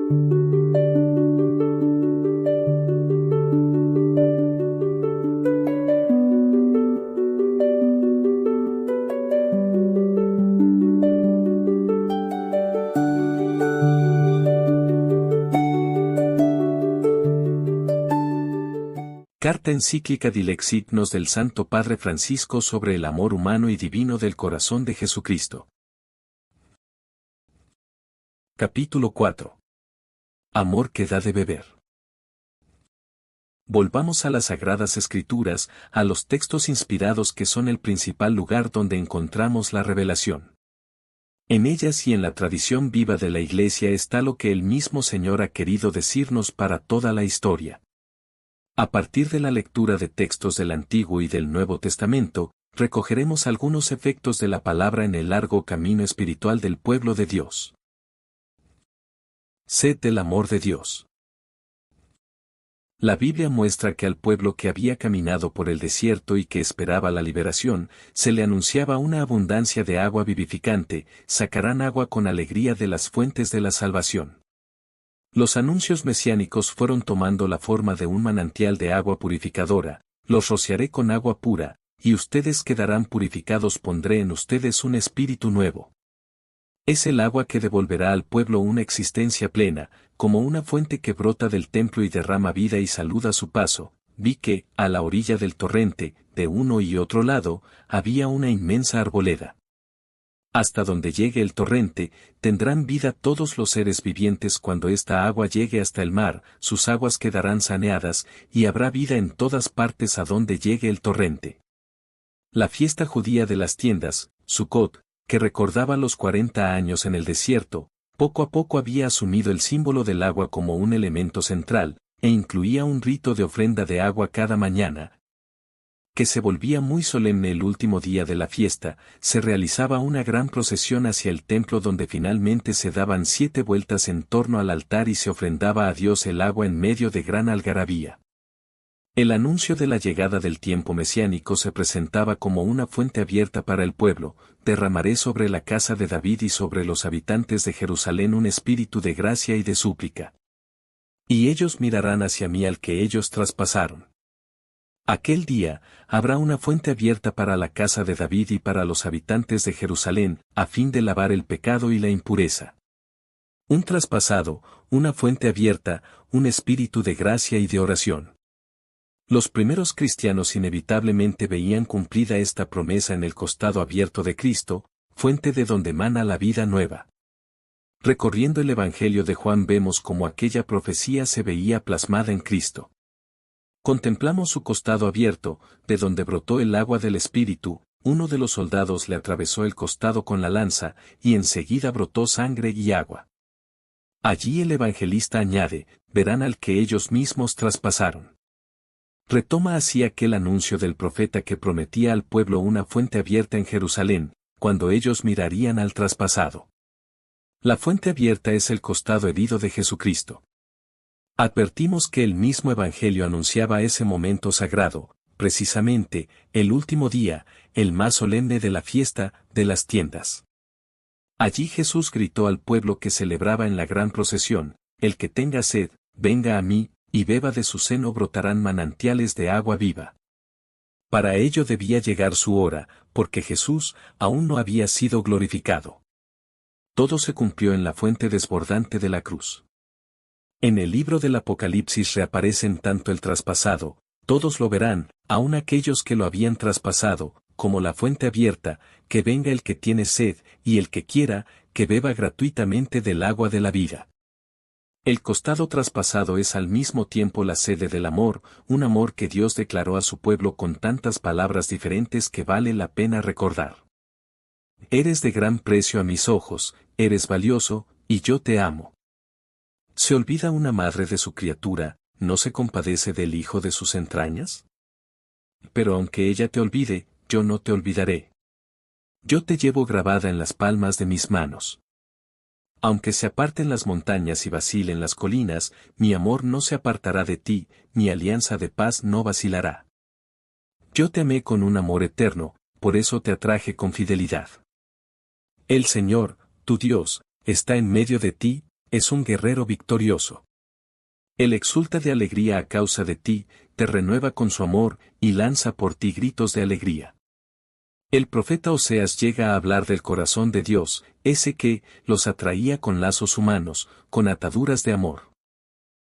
Carta encíclica Dilexit Nos del Santo Padre Francisco sobre el amor humano y divino del corazón de Jesucristo. Capítulo 4. Amor que da de beber. Volvamos a las Sagradas Escrituras, a los textos inspirados que son el principal lugar donde encontramos la revelación. En ellas y en la tradición viva de la Iglesia está lo que el mismo Señor ha querido decirnos para toda la historia. A partir de la lectura de textos del Antiguo y del Nuevo Testamento, recogeremos algunos efectos de la palabra en el largo camino espiritual del pueblo de Dios. Sed del amor de Dios. La Biblia muestra que al pueblo que había caminado por el desierto y que esperaba la liberación, se le anunciaba una abundancia de agua vivificante, sacarán agua con alegría de las fuentes de la salvación. Los anuncios mesiánicos fueron tomando la forma de un manantial de agua purificadora, los rociaré con agua pura, y ustedes quedarán purificados, pondré en ustedes un espíritu nuevo. Es el agua que devolverá al pueblo una existencia plena, como una fuente que brota del templo y derrama vida y salud a su paso. Vi que, a la orilla del torrente, de uno y otro lado, había una inmensa arboleda. Hasta donde llegue el torrente, tendrán vida todos los seres vivientes cuando esta agua llegue hasta el mar, sus aguas quedarán saneadas, y habrá vida en todas partes a donde llegue el torrente. La fiesta judía de las tiendas, Sukkot, que recordaba los 40 años en el desierto, poco a poco había asumido el símbolo del agua como un elemento central, e incluía un rito de ofrenda de agua cada mañana, que se volvía muy solemne el último día de la fiesta. Se realizaba una gran procesión hacia el templo donde finalmente se daban 7 vueltas en torno al altar y se ofrendaba a Dios el agua en medio de gran algarabía. El anuncio de la llegada del tiempo mesiánico se presentaba como una fuente abierta para el pueblo: derramaré sobre la casa de David y sobre los habitantes de Jerusalén un espíritu de gracia y de súplica. Y ellos mirarán hacia mí al que ellos traspasaron. Aquel día, habrá una fuente abierta para la casa de David y para los habitantes de Jerusalén, a fin de lavar el pecado y la impureza. Un traspasado, una fuente abierta, un espíritu de gracia y de oración. Los primeros cristianos inevitablemente veían cumplida esta promesa en el costado abierto de Cristo, fuente de donde emana la vida nueva. Recorriendo el Evangelio de Juan vemos cómo aquella profecía se veía plasmada en Cristo. Contemplamos su costado abierto, de donde brotó el agua del Espíritu. Uno de los soldados le atravesó el costado con la lanza, y enseguida brotó sangre y agua. Allí el evangelista añade: verán al que ellos mismos traspasaron. Retoma así aquel anuncio del profeta que prometía al pueblo una fuente abierta en Jerusalén, cuando ellos mirarían al traspasado. La fuente abierta es el costado herido de Jesucristo. Advertimos que el mismo Evangelio anunciaba ese momento sagrado, precisamente, el último día, el más solemne de la fiesta de las tiendas. Allí Jesús gritó al pueblo que celebraba en la gran procesión: el que tenga sed, venga a mí, y beba de su seno brotarán manantiales de agua viva. Para ello debía llegar su hora, porque Jesús aún no había sido glorificado. Todo se cumplió en la fuente desbordante de la cruz. En el libro del Apocalipsis reaparecen tanto el traspasado, todos lo verán, aun aquellos que lo habían traspasado, como la fuente abierta: que venga el que tiene sed, y el que quiera, que beba gratuitamente del agua de la vida. El costado traspasado es al mismo tiempo la sede del amor, un amor que Dios declaró a su pueblo con tantas palabras diferentes que vale la pena recordar. Eres de gran precio a mis ojos, eres valioso, y yo te amo. ¿Se olvida una madre de su criatura, no se compadece del hijo de sus entrañas? Pero aunque ella te olvide, yo no te olvidaré. Yo te llevo grabada en las palmas de mis manos. Aunque se aparten las montañas y vacilen las colinas, mi amor no se apartará de ti, mi alianza de paz no vacilará. Yo te amé con un amor eterno, por eso te atraje con fidelidad. El Señor, tu Dios, está en medio de ti, es un guerrero victorioso. Él exulta de alegría a causa de ti, te renueva con su amor, y lanza por ti gritos de alegría. El profeta Oseas llega a hablar del corazón de Dios, ese que los atraía con lazos humanos, con ataduras de amor.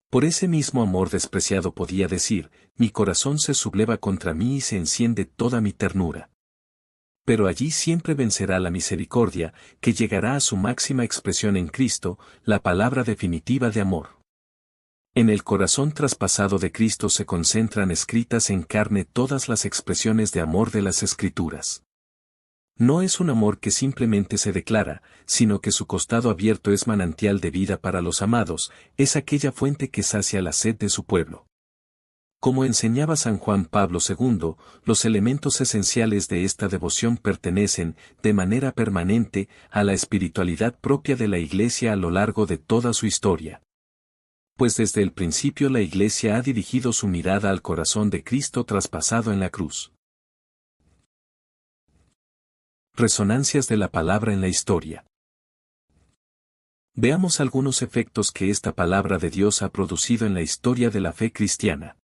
Por ese mismo amor despreciado podía decir, mi corazón se subleva contra mí y se enciende toda mi ternura. Pero allí siempre vencerá la misericordia, que llegará a su máxima expresión en Cristo, la palabra definitiva de amor. En el corazón traspasado de Cristo se concentran escritas en carne todas las expresiones de amor de las Escrituras. No es un amor que simplemente se declara, sino que su costado abierto es manantial de vida para los amados, es aquella fuente que sacia la sed de su pueblo. Como enseñaba San Juan Pablo II, los elementos esenciales de esta devoción pertenecen, de manera permanente, a la espiritualidad propia de la Iglesia a lo largo de toda su historia. Pues desde el principio la Iglesia ha dirigido su mirada al corazón de Cristo traspasado en la cruz. Resonancias de la palabra en la historia. Veamos algunos efectos que esta palabra de Dios ha producido en la historia de la fe cristiana.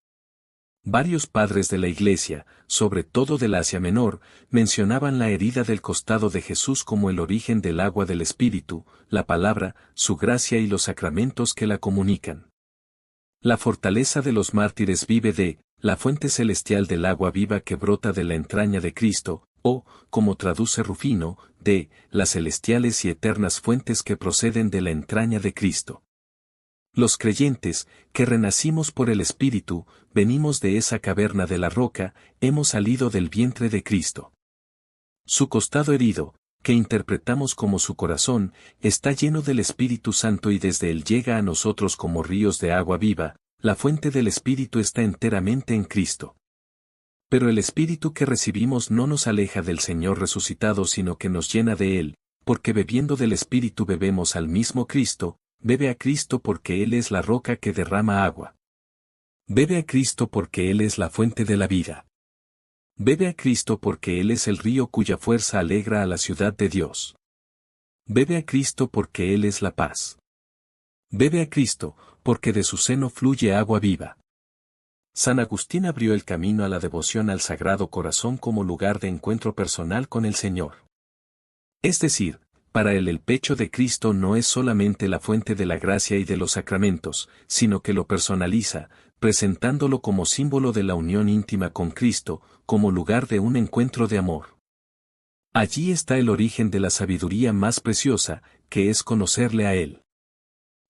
Varios padres de la Iglesia, sobre todo del Asia Menor, mencionaban la herida del costado de Jesús como el origen del agua del Espíritu, la palabra, su gracia y los sacramentos que la comunican. La fortaleza de los mártires vive de, la fuente celestial del agua viva que brota de la entraña de Cristo, o, como traduce Rufino, de, las celestiales y eternas fuentes que proceden de la entraña de Cristo. Los creyentes, que renacimos por el Espíritu, venimos de esa caverna de la roca, hemos salido del vientre de Cristo. Su costado herido, que interpretamos como su corazón, está lleno del Espíritu Santo y desde él llega a nosotros como ríos de agua viva, la fuente del Espíritu está enteramente en Cristo. Pero el Espíritu que recibimos no nos aleja del Señor resucitado sino que nos llena de él, porque bebiendo del Espíritu bebemos al mismo Cristo, bebe a Cristo porque Él es la roca que derrama agua. Bebe a Cristo porque Él es la fuente de la vida. Bebe a Cristo porque Él es el río cuya fuerza alegra a la ciudad de Dios. Bebe a Cristo porque Él es la paz. Bebe a Cristo, porque de su seno fluye agua viva. San Agustín abrió el camino a la devoción al Sagrado Corazón como lugar de encuentro personal con el Señor. Es decir, para él el pecho de Cristo no es solamente la fuente de la gracia y de los sacramentos, sino que lo personaliza, presentándolo como símbolo de la unión íntima con Cristo, como lugar de un encuentro de amor. Allí está el origen de la sabiduría más preciosa, que es conocerle a Él.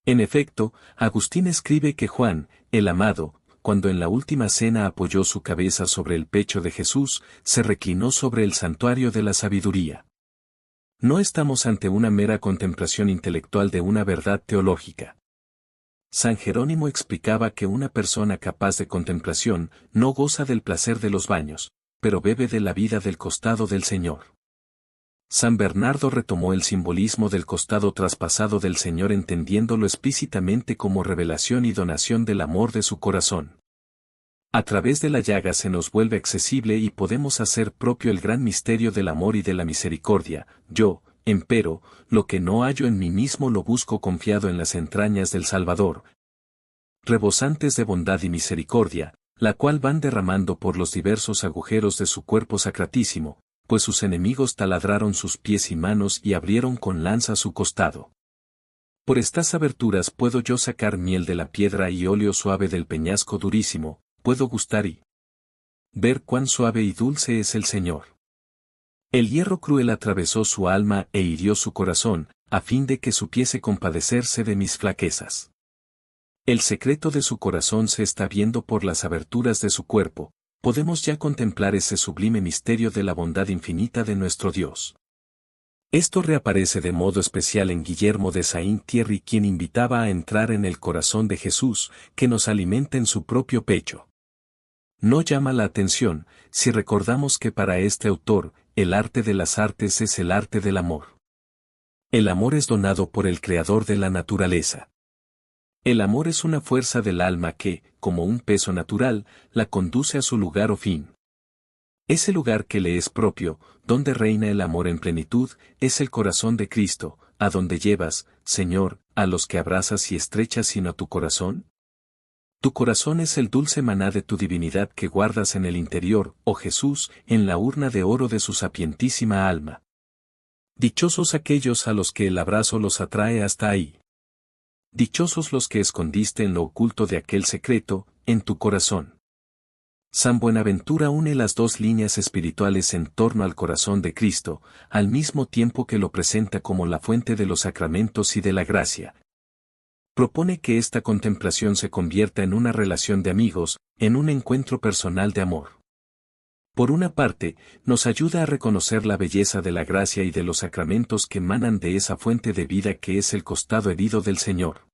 En efecto, Agustín escribe que Juan, el amado, cuando en la última cena apoyó su cabeza sobre el pecho de Jesús, se reclinó sobre el santuario de la sabiduría. No estamos ante una mera contemplación intelectual de una verdad teológica. San Jerónimo explicaba que una persona capaz de contemplación no goza del placer de los baños, pero bebe de la vida del costado del Señor. San Bernardo retomó el simbolismo del costado traspasado del Señor entendiéndolo explícitamente como revelación y donación del amor de su corazón. A través de la llaga se nos vuelve accesible y podemos hacer propio el gran misterio del amor y de la misericordia. Yo, empero, lo que no hallo en mí mismo lo busco confiado en las entrañas del Salvador, rebosantes de bondad y misericordia, la cual van derramando por los diversos agujeros de su cuerpo sacratísimo, pues sus enemigos taladraron sus pies y manos y abrieron con lanza su costado. Por estas aberturas puedo yo sacar miel de la piedra y óleo suave del peñasco durísimo, puedo gustar y ver cuán suave y dulce es el Señor. El hierro cruel atravesó su alma e hirió su corazón, a fin de que supiese compadecerse de mis flaquezas. El secreto de su corazón se está viendo por las aberturas de su cuerpo, podemos ya contemplar ese sublime misterio de la bondad infinita de nuestro Dios. Esto reaparece de modo especial en Guillermo de Saint-Thierry, quien invitaba a entrar en el corazón de Jesús, que nos alimenta en su propio pecho. No llama la atención, si recordamos que para este autor, el arte de las artes es el arte del amor. El amor es donado por el Creador de la naturaleza. El amor es una fuerza del alma que, como un peso natural, la conduce a su lugar o fin. Ese lugar que le es propio, donde reina el amor en plenitud, es el corazón de Cristo, a donde llevas, Señor, a los que abrazas y estrechas sino tu corazón? Tu corazón es el dulce maná de tu divinidad que guardas en el interior, oh Jesús, en la urna de oro de su sapientísima alma. Dichosos aquellos a los que el abrazo los atrae hasta ahí. Dichosos los que escondiste en lo oculto de aquel secreto, en tu corazón. San Buenaventura une las dos líneas espirituales en torno al corazón de Cristo, al mismo tiempo que lo presenta como la fuente de los sacramentos y de la gracia. Propone que esta contemplación se convierta en una relación de amigos, en un encuentro personal de amor. Por una parte, nos ayuda a reconocer la belleza de la gracia y de los sacramentos que emanan de esa fuente de vida que es el costado herido del Señor.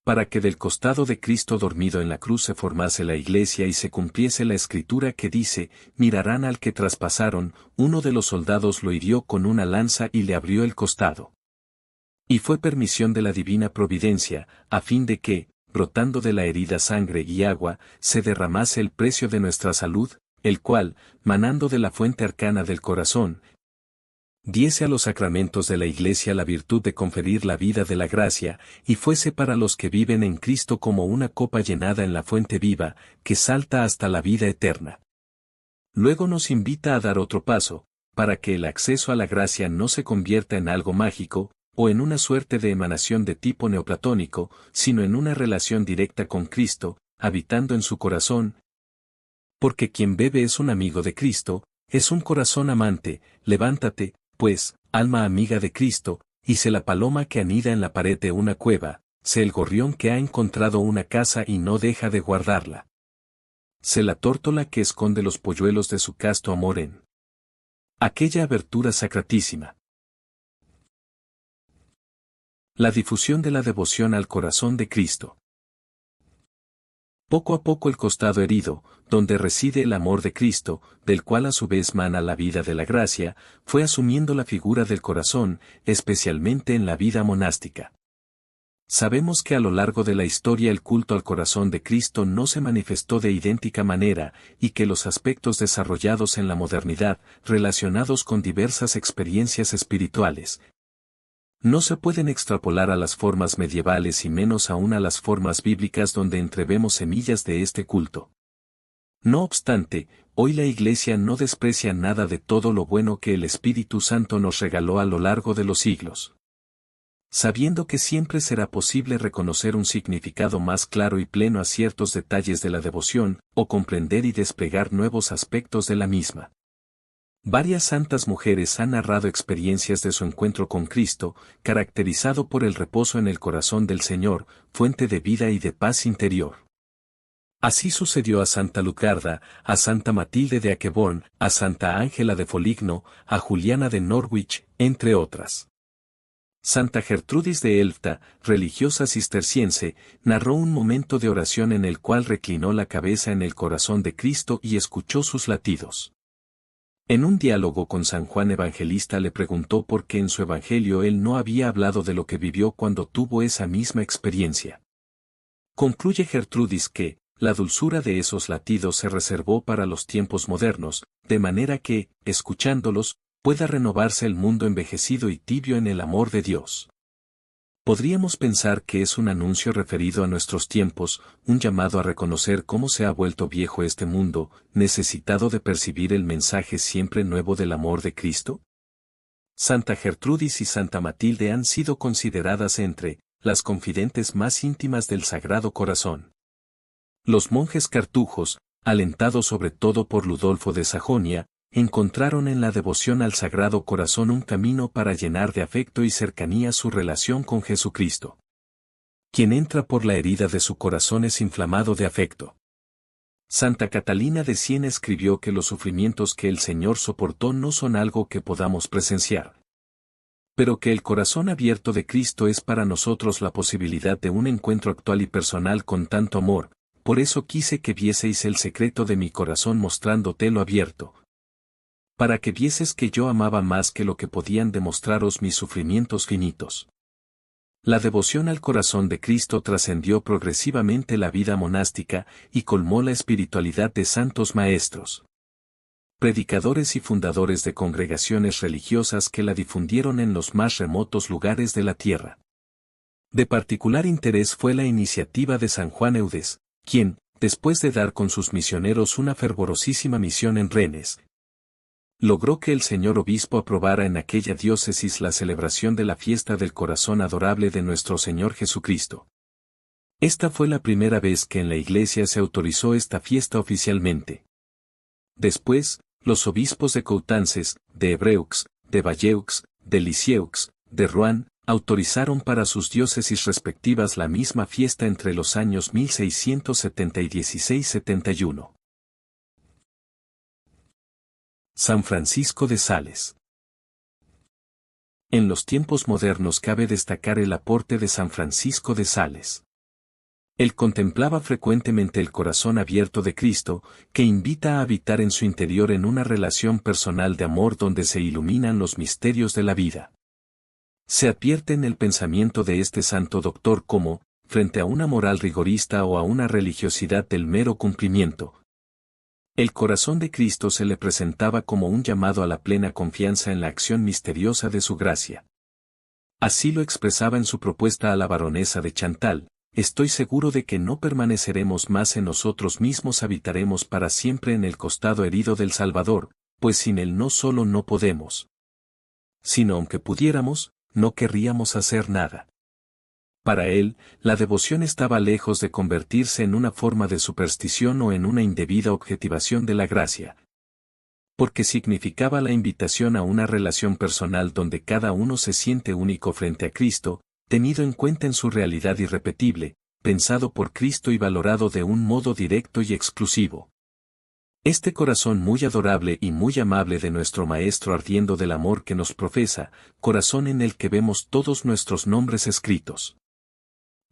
Para que del costado de Cristo dormido en la cruz se formase la Iglesia y se cumpliese la Escritura que dice, mirarán al que traspasaron, uno de los soldados lo hirió con una lanza y le abrió el costado. Y fue permisión de la divina providencia, a fin de que, brotando de la herida sangre y agua, se derramase el precio de nuestra salud, el cual, manando de la fuente arcana del corazón, diese a los sacramentos de la Iglesia la virtud de conferir la vida de la gracia, y fuese para los que viven en Cristo como una copa llenada en la fuente viva, que salta hasta la vida eterna. Luego nos invita a dar otro paso, para que el acceso a la gracia no se convierta en algo mágico, o en una suerte de emanación de tipo neoplatónico, sino en una relación directa con Cristo, habitando en su corazón. Porque quien bebe es un amigo de Cristo, es un corazón amante, levántate, pues, alma amiga de Cristo, y sé la paloma que anida en la pared de una cueva, sé el gorrión que ha encontrado una casa y no deja de guardarla. Sé la tórtola que esconde los polluelos de su casto amor en aquella abertura sacratísima. La difusión de la devoción al corazón de Cristo. Poco a poco el costado herido, donde reside el amor de Cristo, del cual a su vez mana la vida de la gracia, fue asumiendo la figura del corazón, especialmente en la vida monástica. Sabemos que a lo largo de la historia el culto al corazón de Cristo no se manifestó de idéntica manera, y que los aspectos desarrollados en la modernidad, relacionados con diversas experiencias espirituales, no se pueden extrapolar a las formas medievales y menos aún a las formas bíblicas donde entrevemos semillas de este culto. No obstante, hoy la Iglesia no desprecia nada de todo lo bueno que el Espíritu Santo nos regaló a lo largo de los siglos. Sabiendo que siempre será posible reconocer un significado más claro y pleno a ciertos detalles de la devoción, o comprender y desplegar nuevos aspectos de la misma. Varias santas mujeres han narrado experiencias de su encuentro con Cristo, caracterizado por el reposo en el corazón del Señor, fuente de vida y de paz interior. Así sucedió a Santa Lucarda, a Santa Matilde de Aqueborn, a Santa Ángela de Foligno, a Juliana de Norwich, entre otras. Santa Gertrudis de Elfta, religiosa cisterciense, narró un momento de oración en el cual reclinó la cabeza en el corazón de Cristo y escuchó sus latidos. En un diálogo con San Juan Evangelista le preguntó por qué en su Evangelio él no había hablado de lo que vivió cuando tuvo esa misma experiencia. Concluye Gertrudis que, la dulzura de esos latidos se reservó para los tiempos modernos, de manera que, escuchándolos, pueda renovarse el mundo envejecido y tibio en el amor de Dios. Podríamos pensar que es un anuncio referido a nuestros tiempos, un llamado a reconocer cómo se ha vuelto viejo este mundo, necesitado de percibir el mensaje siempre nuevo del amor de Cristo. Santa Gertrudis y Santa Matilde han sido consideradas entre las confidentes más íntimas del Sagrado Corazón. Los monjes cartujos, alentados sobre todo por Ludolfo de Sajonia, encontraron en la devoción al Sagrado Corazón un camino para llenar de afecto y cercanía su relación con Jesucristo. Quien entra por la herida de su corazón es inflamado de afecto. Santa Catalina de Siena escribió que los sufrimientos que el Señor soportó no son algo que podamos presenciar, pero que el corazón abierto de Cristo es para nosotros la posibilidad de un encuentro actual y personal con tanto amor. Por eso quise que vieseis el secreto de mi corazón mostrándotelo abierto, para que vieses que yo amaba más que lo que podían demostraros mis sufrimientos finitos. La devoción al corazón de Cristo trascendió progresivamente la vida monástica y colmó la espiritualidad de santos maestros, predicadores y fundadores de congregaciones religiosas que la difundieron en los más remotos lugares de la tierra. De particular interés fue la iniciativa de San Juan Eudes, quien, después de dar con sus misioneros una fervorosísima misión en Rennes, logró que el señor obispo aprobara en aquella diócesis la celebración de la fiesta del corazón adorable de nuestro Señor Jesucristo. Esta fue la primera vez que en la Iglesia se autorizó esta fiesta oficialmente. Después, los obispos de Coutances, de Évreux, de Bayeux, de Lisieux, de Rouen, autorizaron para sus diócesis respectivas la misma fiesta entre los años 1670 y 1671. San Francisco de Sales. En los tiempos modernos cabe destacar el aporte de San Francisco de Sales. Él contemplaba frecuentemente el corazón abierto de Cristo, que invita a habitar en su interior en una relación personal de amor donde se iluminan los misterios de la vida. Se advierte en el pensamiento de este santo doctor como, frente a una moral rigorista o a una religiosidad del mero cumplimiento, el corazón de Cristo se le presentaba como un llamado a la plena confianza en la acción misteriosa de su gracia. Así lo expresaba en su propuesta a la baronesa de Chantal: estoy seguro de que no permaneceremos más en nosotros mismos, habitaremos para siempre en el costado herido del Salvador, pues sin él no solo no podemos, sino aunque pudiéramos, no querríamos hacer nada. Para él, la devoción estaba lejos de convertirse en una forma de superstición o en una indebida objetivación de la gracia, porque significaba la invitación a una relación personal donde cada uno se siente único frente a Cristo, tenido en cuenta en su realidad irrepetible, pensado por Cristo y valorado de un modo directo y exclusivo. Este corazón muy adorable y muy amable de nuestro Maestro, ardiendo del amor que nos profesa, corazón en el que vemos todos nuestros nombres escritos.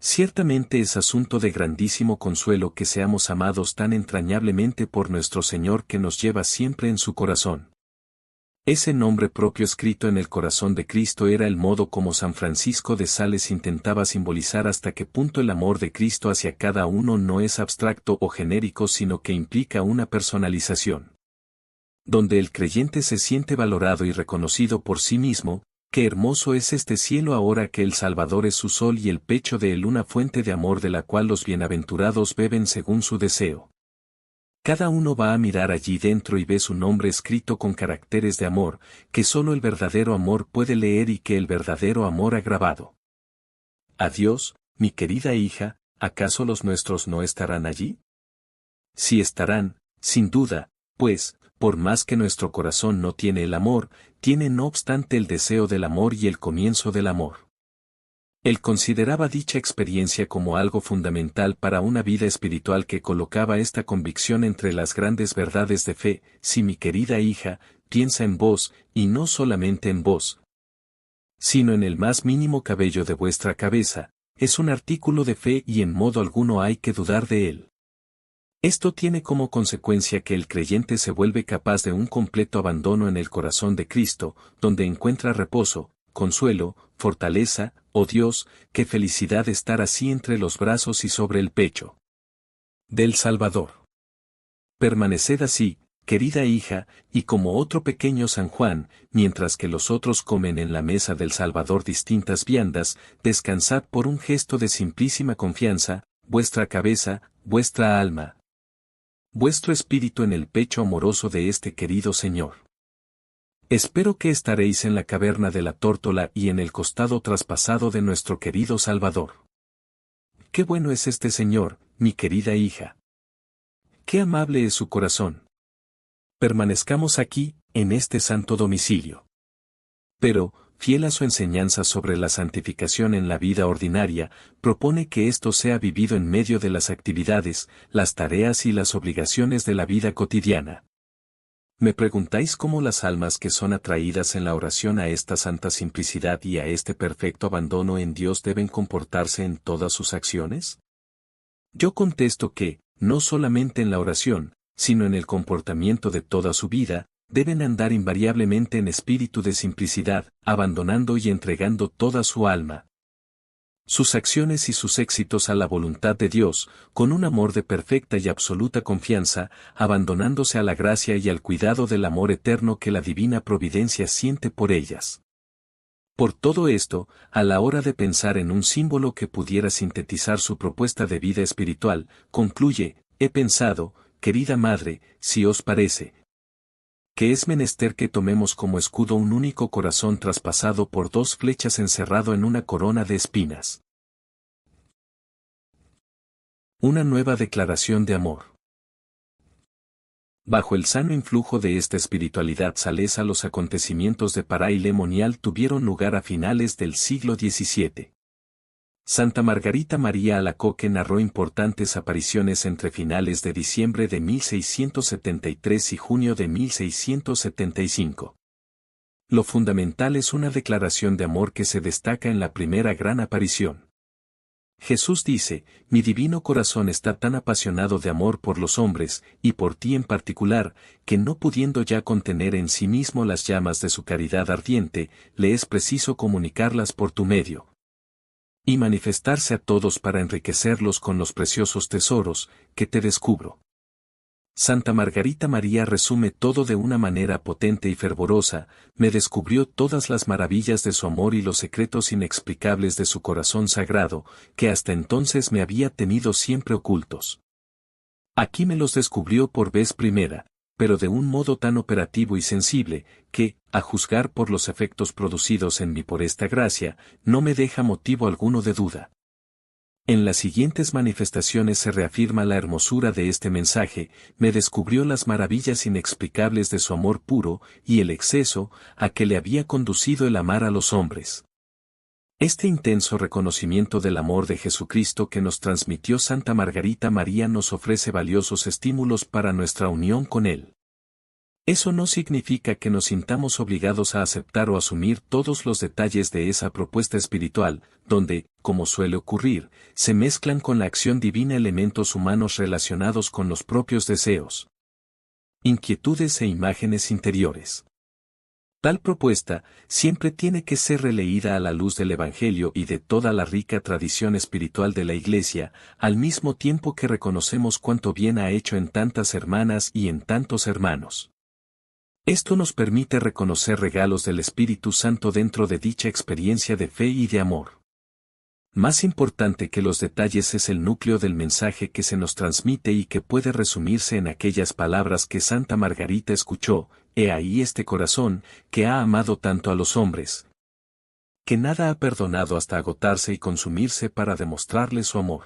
Ciertamente es asunto de grandísimo consuelo que seamos amados tan entrañablemente por nuestro Señor, que nos lleva siempre en su corazón. Ese nombre propio escrito en el corazón de Cristo era el modo como San Francisco de Sales intentaba simbolizar hasta qué punto el amor de Cristo hacia cada uno no es abstracto o genérico, sino que implica una personalización, donde el creyente se siente valorado y reconocido por sí mismo. Qué hermoso es este cielo ahora que el Salvador es su sol y el pecho de él una fuente de amor de la cual los bienaventurados beben según su deseo. Cada uno va a mirar allí dentro y ve su nombre escrito con caracteres de amor, que solo el verdadero amor puede leer y que el verdadero amor ha grabado. Adiós, mi querida hija, ¿acaso los nuestros no estarán allí? Sí estarán, sin duda, pues, por más que nuestro corazón no tiene el amor, tiene no obstante el deseo del amor y el comienzo del amor. Él consideraba dicha experiencia como algo fundamental para una vida espiritual que colocaba esta convicción entre las grandes verdades de fe: si mi querida hija, piensa en vos, y no solamente en vos, sino en el más mínimo cabello de vuestra cabeza, es un artículo de fe y en modo alguno hay que dudar de él. Esto tiene como consecuencia que el creyente se vuelve capaz de un completo abandono en el corazón de Cristo, donde encuentra reposo, consuelo, fortaleza. Oh Dios, qué felicidad estar así entre los brazos y sobre el pecho del Salvador. Permaneced así, querida hija, y como otro pequeño San Juan, mientras que los otros comen en la mesa del Salvador distintas viandas, descansad por un gesto de simplísima confianza, vuestra cabeza, vuestra alma, vuestro espíritu en el pecho amoroso de este querido Señor. Espero que estaréis en la caverna de la tórtola y en el costado traspasado de nuestro querido Salvador. Qué bueno es este Señor, mi querida hija. Qué amable es su corazón. Permanezcamos aquí, en este santo domicilio. Pero, fiel a su enseñanza sobre la santificación en la vida ordinaria, propone que esto sea vivido en medio de las actividades, las tareas y las obligaciones de la vida cotidiana. ¿Me preguntáis cómo las almas que son atraídas en la oración a esta santa simplicidad y a este perfecto abandono en Dios deben comportarse en todas sus acciones? Yo contesto que, no solamente en la oración, sino en el comportamiento de toda su vida, deben andar invariablemente en espíritu de simplicidad, abandonando y entregando toda su alma, sus acciones y sus éxitos a la voluntad de Dios, con un amor de perfecta y absoluta confianza, abandonándose a la gracia y al cuidado del amor eterno que la divina providencia siente por ellas. Por todo esto, a la hora de pensar en un símbolo que pudiera sintetizar su propuesta de vida espiritual, concluye, he pensado, querida madre, si os parece, que es menester que tomemos como escudo un único corazón traspasado por dos flechas encerrado en una corona de espinas. Una nueva declaración de amor. Bajo el sano influjo de esta espiritualidad salesa los acontecimientos de Pará y Lemonial tuvieron lugar a finales del siglo XVII. Santa Margarita María Alacoque narró importantes apariciones entre finales de diciembre de 1673 y junio de 1675. Lo fundamental es una declaración de amor que se destaca en la primera gran aparición. Jesús dice, mi divino corazón está tan apasionado de amor por los hombres, y por ti en particular, que no pudiendo ya contener en sí mismo las llamas de su caridad ardiente, le es preciso comunicarlas por tu medio. Y manifestarse a todos para enriquecerlos con los preciosos tesoros, que te descubro. Santa Margarita María resume todo de una manera potente y fervorosa, me descubrió todas las maravillas de su amor y los secretos inexplicables de su corazón sagrado, que hasta entonces me había tenido siempre ocultos. Aquí me los descubrió por vez primera, pero de un modo tan operativo y sensible, que, a juzgar por los efectos producidos en mí por esta gracia, no me deja motivo alguno de duda. En las siguientes manifestaciones se reafirma la hermosura de este mensaje, me descubrió las maravillas inexplicables de su amor puro y el exceso a que le había conducido el amar a los hombres. Este intenso reconocimiento del amor de Jesucristo que nos transmitió Santa Margarita María nos ofrece valiosos estímulos para nuestra unión con Él. Eso no significa que nos sintamos obligados a aceptar o asumir todos los detalles de esa propuesta espiritual, donde, como suele ocurrir, se mezclan con la acción divina elementos humanos relacionados con los propios deseos, inquietudes e imágenes interiores. Tal propuesta siempre tiene que ser releída a la luz del Evangelio y de toda la rica tradición espiritual de la Iglesia, al mismo tiempo que reconocemos cuánto bien ha hecho en tantas hermanas y en tantos hermanos. Esto nos permite reconocer regalos del Espíritu Santo dentro de dicha experiencia de fe y de amor. Más importante que los detalles es el núcleo del mensaje que se nos transmite y que puede resumirse en aquellas palabras que Santa Margarita escuchó, he ahí este corazón, que ha amado tanto a los hombres, que nada ha perdonado hasta agotarse y consumirse para demostrarle su amor.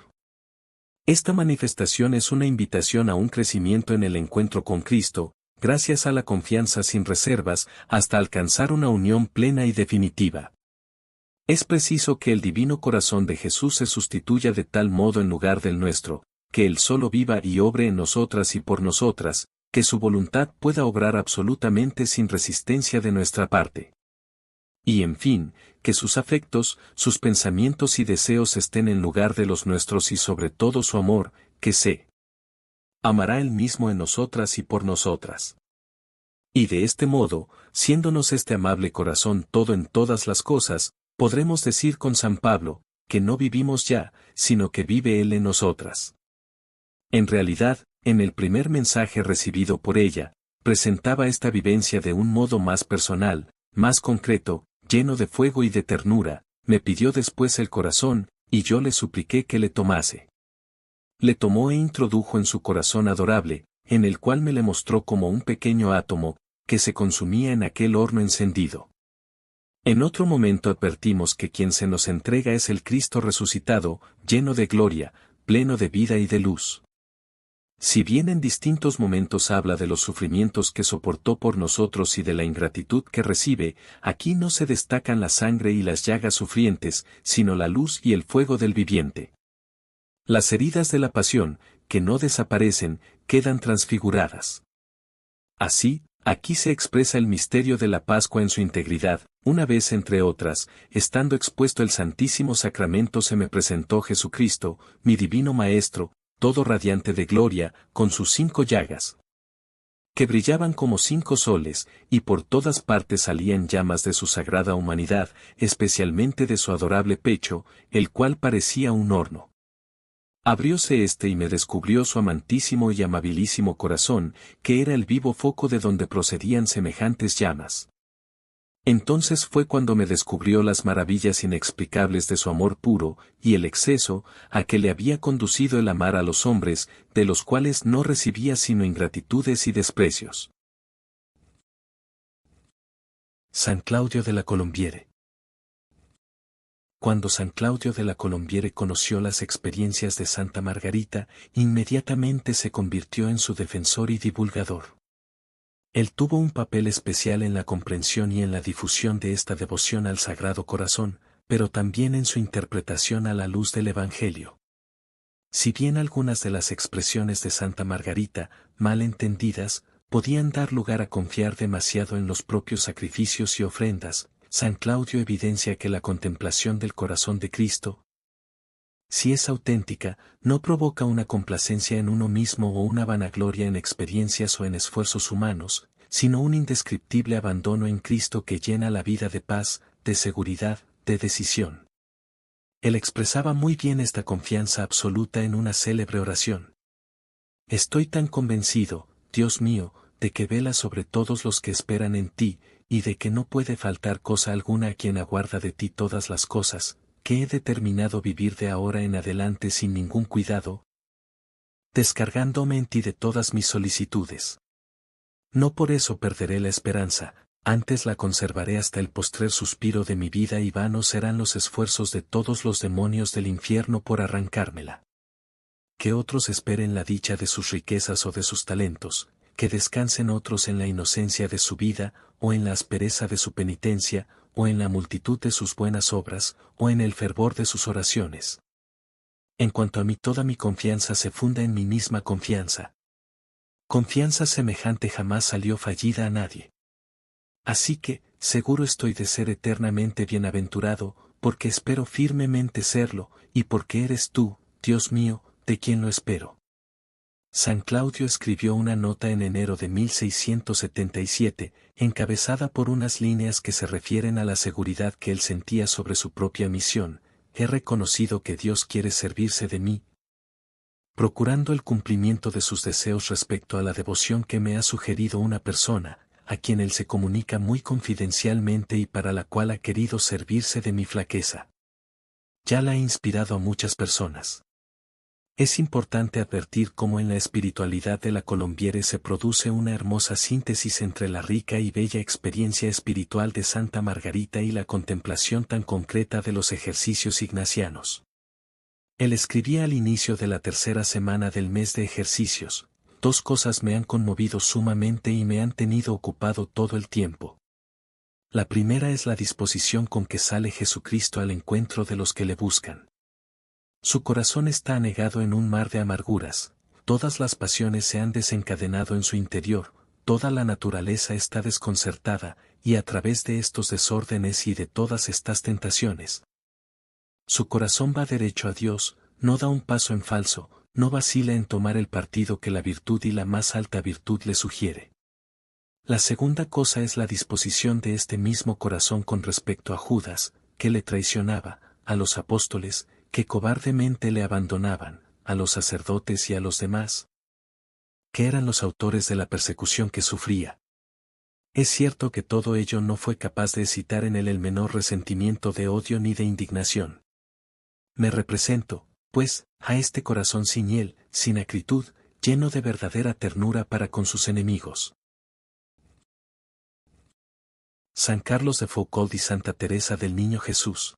Esta manifestación es una invitación a un crecimiento en el encuentro con Cristo, gracias a la confianza sin reservas, hasta alcanzar una unión plena y definitiva. Es preciso que el divino corazón de Jesús se sustituya de tal modo en lugar del nuestro, que Él solo viva y obre en nosotras y por nosotras, que su voluntad pueda obrar absolutamente sin resistencia de nuestra parte. Y en fin, que sus afectos, sus pensamientos y deseos estén en lugar de los nuestros y sobre todo su amor, que se amará Él mismo en nosotras y por nosotras. Y de este modo, siéndonos este amable corazón todo en todas las cosas, podremos decir con San Pablo, que no vivimos ya, sino que vive Él en nosotras. En realidad, en el primer mensaje recibido por ella, presentaba esta vivencia de un modo más personal, más concreto, lleno de fuego y de ternura, me pidió después el corazón, y yo le supliqué que le tomase. Le tomó e introdujo en su corazón adorable, en el cual me le mostró como un pequeño átomo, que se consumía en aquel horno encendido. En otro momento advertimos que quien se nos entrega es el Cristo resucitado, lleno de gloria, pleno de vida y de luz. Si bien en distintos momentos habla de los sufrimientos que soportó por nosotros y de la ingratitud que recibe, aquí no se destacan la sangre y las llagas sufrientes, sino la luz y el fuego del viviente. Las heridas de la pasión, que no desaparecen, quedan transfiguradas. Así, aquí se expresa el misterio de la Pascua en su integridad, una vez entre otras, estando expuesto el Santísimo Sacramento se me presentó Jesucristo, mi divino Maestro, todo radiante de gloria, con sus 5 llagas, que brillaban como 5 soles, y por todas partes salían llamas de su sagrada humanidad, especialmente de su adorable pecho, el cual parecía un horno. Abrióse éste y me descubrió su amantísimo y amabilísimo corazón, que era el vivo foco de donde procedían semejantes llamas. Entonces fue cuando me descubrió las maravillas inexplicables de su amor puro, y el exceso, a que le había conducido el amar a los hombres, de los cuales no recibía sino ingratitudes y desprecios. San Claudio de la Colombiere. Cuando San Claudio de la Colombiere conoció las experiencias de Santa Margarita, inmediatamente se convirtió en su defensor y divulgador. Él tuvo un papel especial en la comprensión y en la difusión de esta devoción al Sagrado Corazón, pero también en su interpretación a la luz del Evangelio. Si bien algunas de las expresiones de Santa Margarita, mal entendidas, podían dar lugar a confiar demasiado en los propios sacrificios y ofrendas, San Claudio evidencia que la contemplación del corazón de Cristo, si es auténtica, no provoca una complacencia en uno mismo o una vanagloria en experiencias o en esfuerzos humanos, sino un indescriptible abandono en Cristo que llena la vida de paz, de seguridad, de decisión. Él expresaba muy bien esta confianza absoluta en una célebre oración. Estoy tan convencido, Dios mío, de que velas sobre todos los que esperan en ti, y de que no puede faltar cosa alguna a quien aguarda de ti todas las cosas, que he determinado vivir de ahora en adelante sin ningún cuidado, descargándome en ti de todas mis solicitudes. No por eso perderé la esperanza, antes la conservaré hasta el postrer suspiro de mi vida y vanos serán los esfuerzos de todos los demonios del infierno por arrancármela. Que otros esperen la dicha de sus riquezas o de sus talentos, que descansen otros en la inocencia de su vida, o en la aspereza de su penitencia, o en la multitud de sus buenas obras, o en el fervor de sus oraciones. En cuanto a mí, toda mi confianza se funda en mi misma confianza. Confianza semejante jamás salió fallida a nadie. Así que, seguro estoy de ser eternamente bienaventurado, porque espero firmemente serlo, y porque eres tú, Dios mío, de quien lo espero. San Claudio escribió una nota en enero de 1677, encabezada por unas líneas que se refieren a la seguridad que él sentía sobre su propia misión. He reconocido que Dios quiere servirse de mí, procurando el cumplimiento de sus deseos respecto a la devoción que me ha sugerido una persona, a quien él se comunica muy confidencialmente y para la cual ha querido servirse de mi flaqueza. Ya la he inspirado a muchas personas. Es importante advertir cómo en la espiritualidad de la Colombiere se produce una hermosa síntesis entre la rica y bella experiencia espiritual de Santa Margarita y la contemplación tan concreta de los ejercicios ignacianos. Él escribía al inicio de la tercera semana del mes de ejercicios: dos cosas me han conmovido sumamente y me han tenido ocupado todo el tiempo. La primera es la disposición con que sale Jesucristo al encuentro de los que le buscan. Su corazón está anegado en un mar de amarguras, todas las pasiones se han desencadenado en su interior, toda la naturaleza está desconcertada, y a través de estos desórdenes y de todas estas tentaciones, su corazón va derecho a Dios, no da un paso en falso, no vacila en tomar el partido que la virtud y la más alta virtud le sugiere. La segunda cosa es la disposición de este mismo corazón con respecto a Judas, que le traicionaba, a los apóstoles, que cobardemente le abandonaban, a los sacerdotes y a los demás, que eran los autores de la persecución que sufría. Es cierto que todo ello no fue capaz de excitar en él el menor resentimiento de odio ni de indignación. Me represento, pues, a este corazón sin hiel, sin acritud, lleno de verdadera ternura para con sus enemigos. San Carlos de Foucauld y Santa Teresa del Niño Jesús.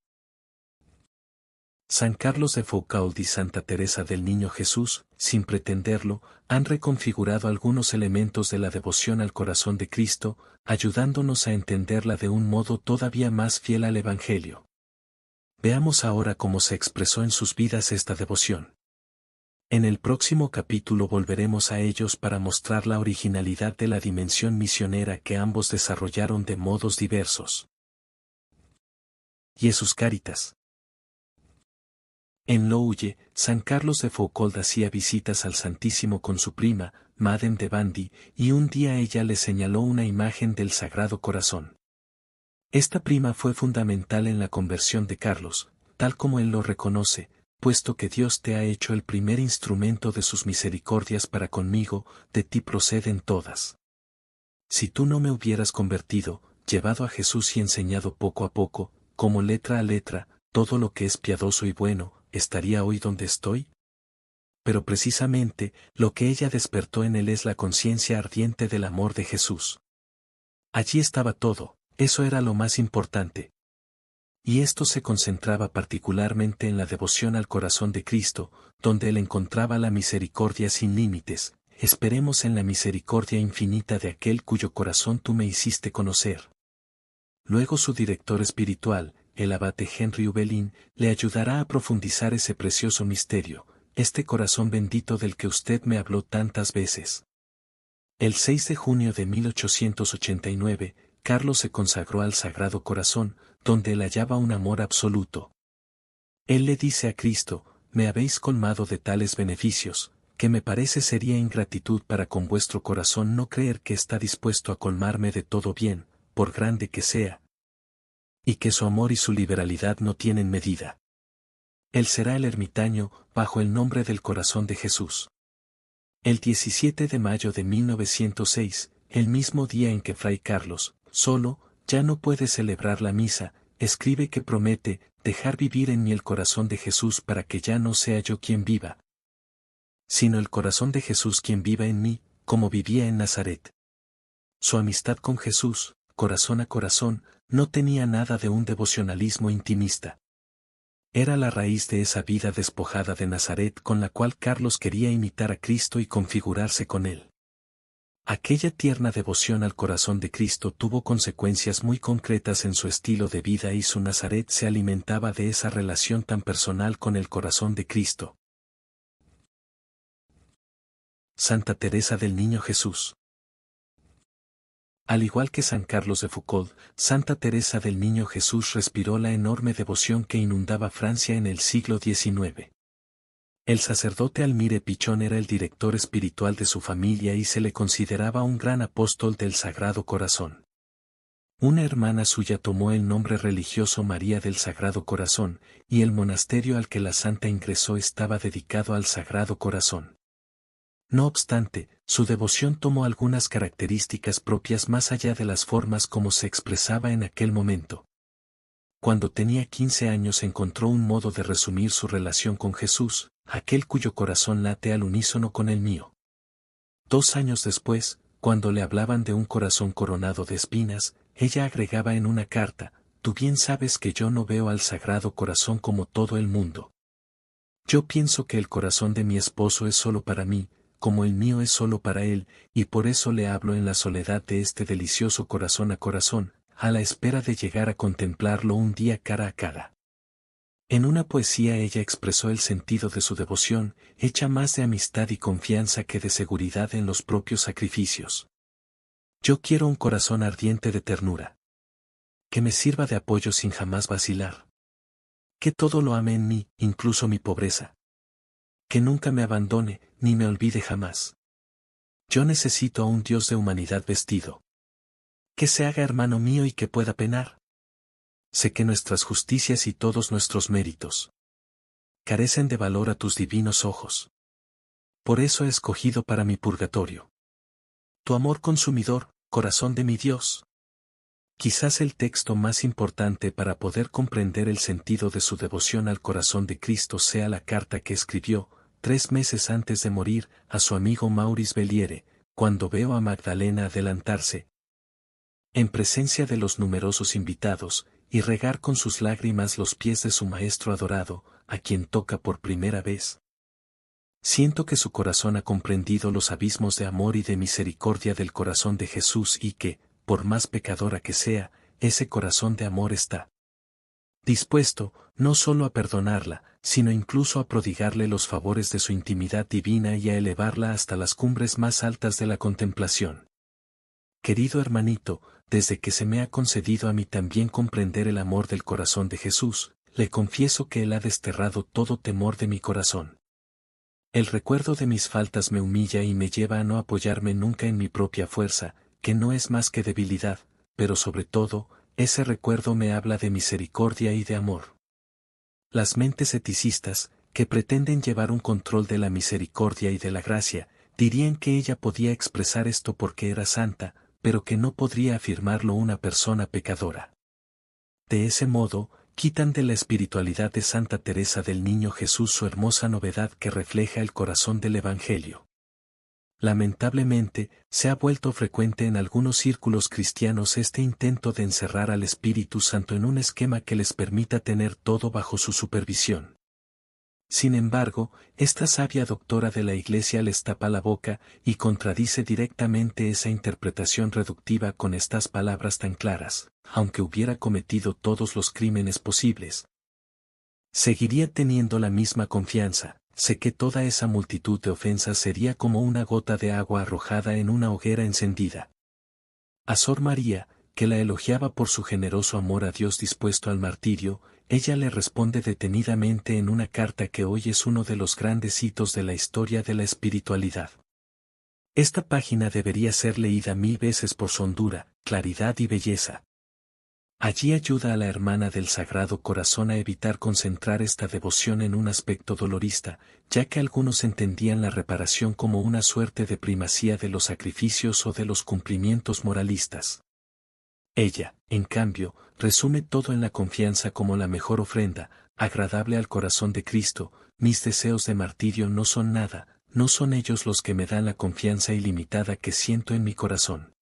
San Carlos de Foucauld y Santa Teresa del Niño Jesús, sin pretenderlo, han reconfigurado algunos elementos de la devoción al corazón de Cristo, ayudándonos a entenderla de un modo todavía más fiel al Evangelio. Veamos ahora cómo se expresó en sus vidas esta devoción. En el próximo capítulo volveremos a ellos para mostrar la originalidad de la dimensión misionera que ambos desarrollaron de modos diversos. Jesus Caritas. En Loulle, San Carlos de Foucauld hacía visitas al Santísimo con su prima, Madame de Bandy, y un día ella le señaló una imagen del Sagrado Corazón. Esta prima fue fundamental en la conversión de Carlos, tal como él lo reconoce, puesto que Dios te ha hecho el primer instrumento de sus misericordias para conmigo, de ti proceden todas. Si tú no me hubieras convertido, llevado a Jesús y enseñado poco a poco, como letra a letra, todo lo que es piadoso y bueno, ¿estaría hoy donde estoy? Pero precisamente, lo que ella despertó en él es la conciencia ardiente del amor de Jesús. Allí estaba todo, eso era lo más importante. Y esto se concentraba particularmente en la devoción al corazón de Cristo, donde él encontraba la misericordia sin límites. Esperemos en la misericordia infinita de aquel cuyo corazón tú me hiciste conocer. Luego su director espiritual, el abate Henry Ubelin, le ayudará a profundizar ese precioso misterio, este corazón bendito del que usted me habló tantas veces. El 6 de junio de 1889, Carlos se consagró al Sagrado Corazón, donde él hallaba un amor absoluto. Él le dice a Cristo, me habéis colmado de tales beneficios, que me parece sería ingratitud para con vuestro corazón no creer que está dispuesto a colmarme de todo bien, por grande que sea, y que su amor y su liberalidad no tienen medida. Él será el ermitaño, bajo el nombre del corazón de Jesús. El 17 de mayo de 1906, el mismo día en que Fray Carlos, solo, ya no puede celebrar la misa, escribe que promete dejar vivir en mí el corazón de Jesús para que ya no sea yo quien viva, sino el corazón de Jesús quien viva en mí, como vivía en Nazaret. Su amistad con Jesús, corazón a corazón, no tenía nada de un devocionalismo intimista. Era la raíz de esa vida despojada de Nazaret con la cual Carlos quería imitar a Cristo y configurarse con él. Aquella tierna devoción al corazón de Cristo tuvo consecuencias muy concretas en su estilo de vida y su Nazaret se alimentaba de esa relación tan personal con el corazón de Cristo. Santa Teresa del Niño Jesús. Al igual que San Carlos de Foucauld, Santa Teresa del Niño Jesús respiró la enorme devoción que inundaba Francia en el siglo XIX. El sacerdote Almire Pichón era el director espiritual de su familia y se le consideraba un gran apóstol del Sagrado Corazón. Una hermana suya tomó el nombre religioso María del Sagrado Corazón, y el monasterio al que la santa ingresó estaba dedicado al Sagrado Corazón. No obstante, su devoción tomó algunas características propias más allá de las formas como se expresaba en aquel momento. Cuando tenía 15 años encontró un modo de resumir su relación con Jesús, aquel cuyo corazón late al unísono con el mío. 2 años después, cuando le hablaban de un corazón coronado de espinas, ella agregaba en una carta, tú bien sabes que yo no veo al Sagrado Corazón como todo el mundo. Yo pienso que el corazón de mi esposo es solo para mí, como el mío es solo para él, y por eso le hablo en la soledad de este delicioso corazón a corazón, a la espera de llegar a contemplarlo un día cara a cara. En una poesía ella expresó el sentido de su devoción, hecha más de amistad y confianza que de seguridad en los propios sacrificios. Yo quiero un corazón ardiente de ternura. Que me sirva de apoyo sin jamás vacilar. Que todo lo ame en mí, incluso mi pobreza. Que nunca me abandone, ni me olvide jamás. Yo necesito a un Dios de humanidad vestido. Que se haga hermano mío y que pueda penar. Sé que nuestras justicias y todos nuestros méritos carecen de valor a tus divinos ojos. Por eso he escogido para mi purgatorio tu amor consumidor, corazón de mi Dios. Quizás el texto más importante para poder comprender el sentido de su devoción al corazón de Cristo sea la carta que escribió, 3 meses antes de morir, a su amigo Maurice Belliere, cuando veo a Magdalena adelantarse en presencia de los numerosos invitados, y regar con sus lágrimas los pies de su Maestro adorado, a quien toca por primera vez. Siento que su corazón ha comprendido los abismos de amor y de misericordia del corazón de Jesús y que, por más pecadora que sea, ese corazón de amor está dispuesto, no solo a perdonarla, sino incluso a prodigarle los favores de su intimidad divina y a elevarla hasta las cumbres más altas de la contemplación. Querido hermanito, desde que se me ha concedido a mí también comprender el amor del corazón de Jesús, le confieso que Él ha desterrado todo temor de mi corazón. El recuerdo de mis faltas me humilla y me lleva a no apoyarme nunca en mi propia fuerza, que no es más que debilidad, pero sobre todo, ese recuerdo me habla de misericordia y de amor. Las mentes eticistas, que pretenden llevar un control de la misericordia y de la gracia, dirían que ella podía expresar esto porque era santa, pero que no podría afirmarlo una persona pecadora. De ese modo, quitan de la espiritualidad de Santa Teresa del Niño Jesús su hermosa novedad que refleja el corazón del Evangelio. Lamentablemente, se ha vuelto frecuente en algunos círculos cristianos este intento de encerrar al Espíritu Santo en un esquema que les permita tener todo bajo su supervisión. Sin embargo, esta sabia doctora de la Iglesia les tapa la boca y contradice directamente esa interpretación reductiva con estas palabras tan claras: aunque hubiera cometido todos los crímenes posibles, seguiría teniendo la misma confianza. Sé que toda esa multitud de ofensas sería como una gota de agua arrojada en una hoguera encendida. A Sor María, que la elogiaba por su generoso amor a Dios dispuesto al martirio, ella le responde detenidamente en una carta que hoy es uno de los grandes hitos de la historia de la espiritualidad. Esta página debería ser leída 1000 veces por su hondura, claridad y belleza. Allí ayuda a la hermana del Sagrado Corazón a evitar concentrar esta devoción en un aspecto dolorista, ya que algunos entendían la reparación como una suerte de primacía de los sacrificios o de los cumplimientos moralistas. Ella, en cambio, resume todo en la confianza como la mejor ofrenda, agradable al corazón de Cristo. Mis deseos de martirio no son nada, no son ellos los que me dan la confianza ilimitada que siento en mi corazón.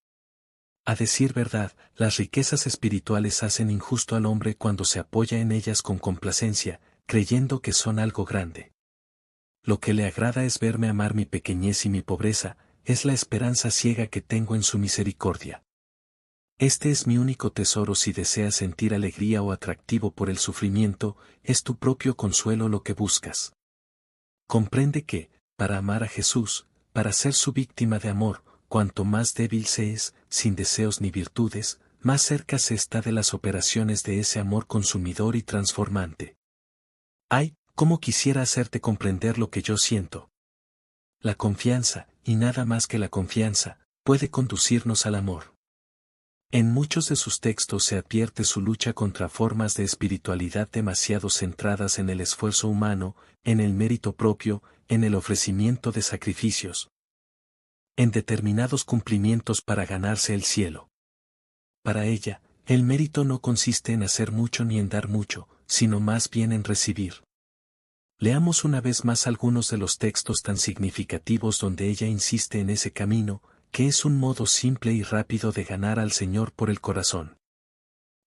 A decir verdad, las riquezas espirituales hacen injusto al hombre cuando se apoya en ellas con complacencia, creyendo que son algo grande. Lo que le agrada es verme amar mi pequeñez y mi pobreza, es la esperanza ciega que tengo en su misericordia. Este es mi único tesoro. Si deseas sentir alegría o atractivo por el sufrimiento, es tu propio consuelo lo que buscas. Comprende que, para amar a Jesús, para ser su víctima de amor, cuanto más débil se es, sin deseos ni virtudes, más cerca se está de las operaciones de ese amor consumidor y transformante. ¡Ay, cómo quisiera hacerte comprender lo que yo siento! La confianza, y nada más que la confianza, puede conducirnos al amor. En muchos de sus textos se advierte su lucha contra formas de espiritualidad demasiado centradas en el esfuerzo humano, en el mérito propio, en el ofrecimiento de sacrificios, en determinados cumplimientos para ganarse el cielo. Para ella, el mérito no consiste en hacer mucho ni en dar mucho, sino más bien en recibir. Leamos una vez más algunos de los textos tan significativos donde ella insiste en ese camino, que es un modo simple y rápido de ganar al Señor por el corazón.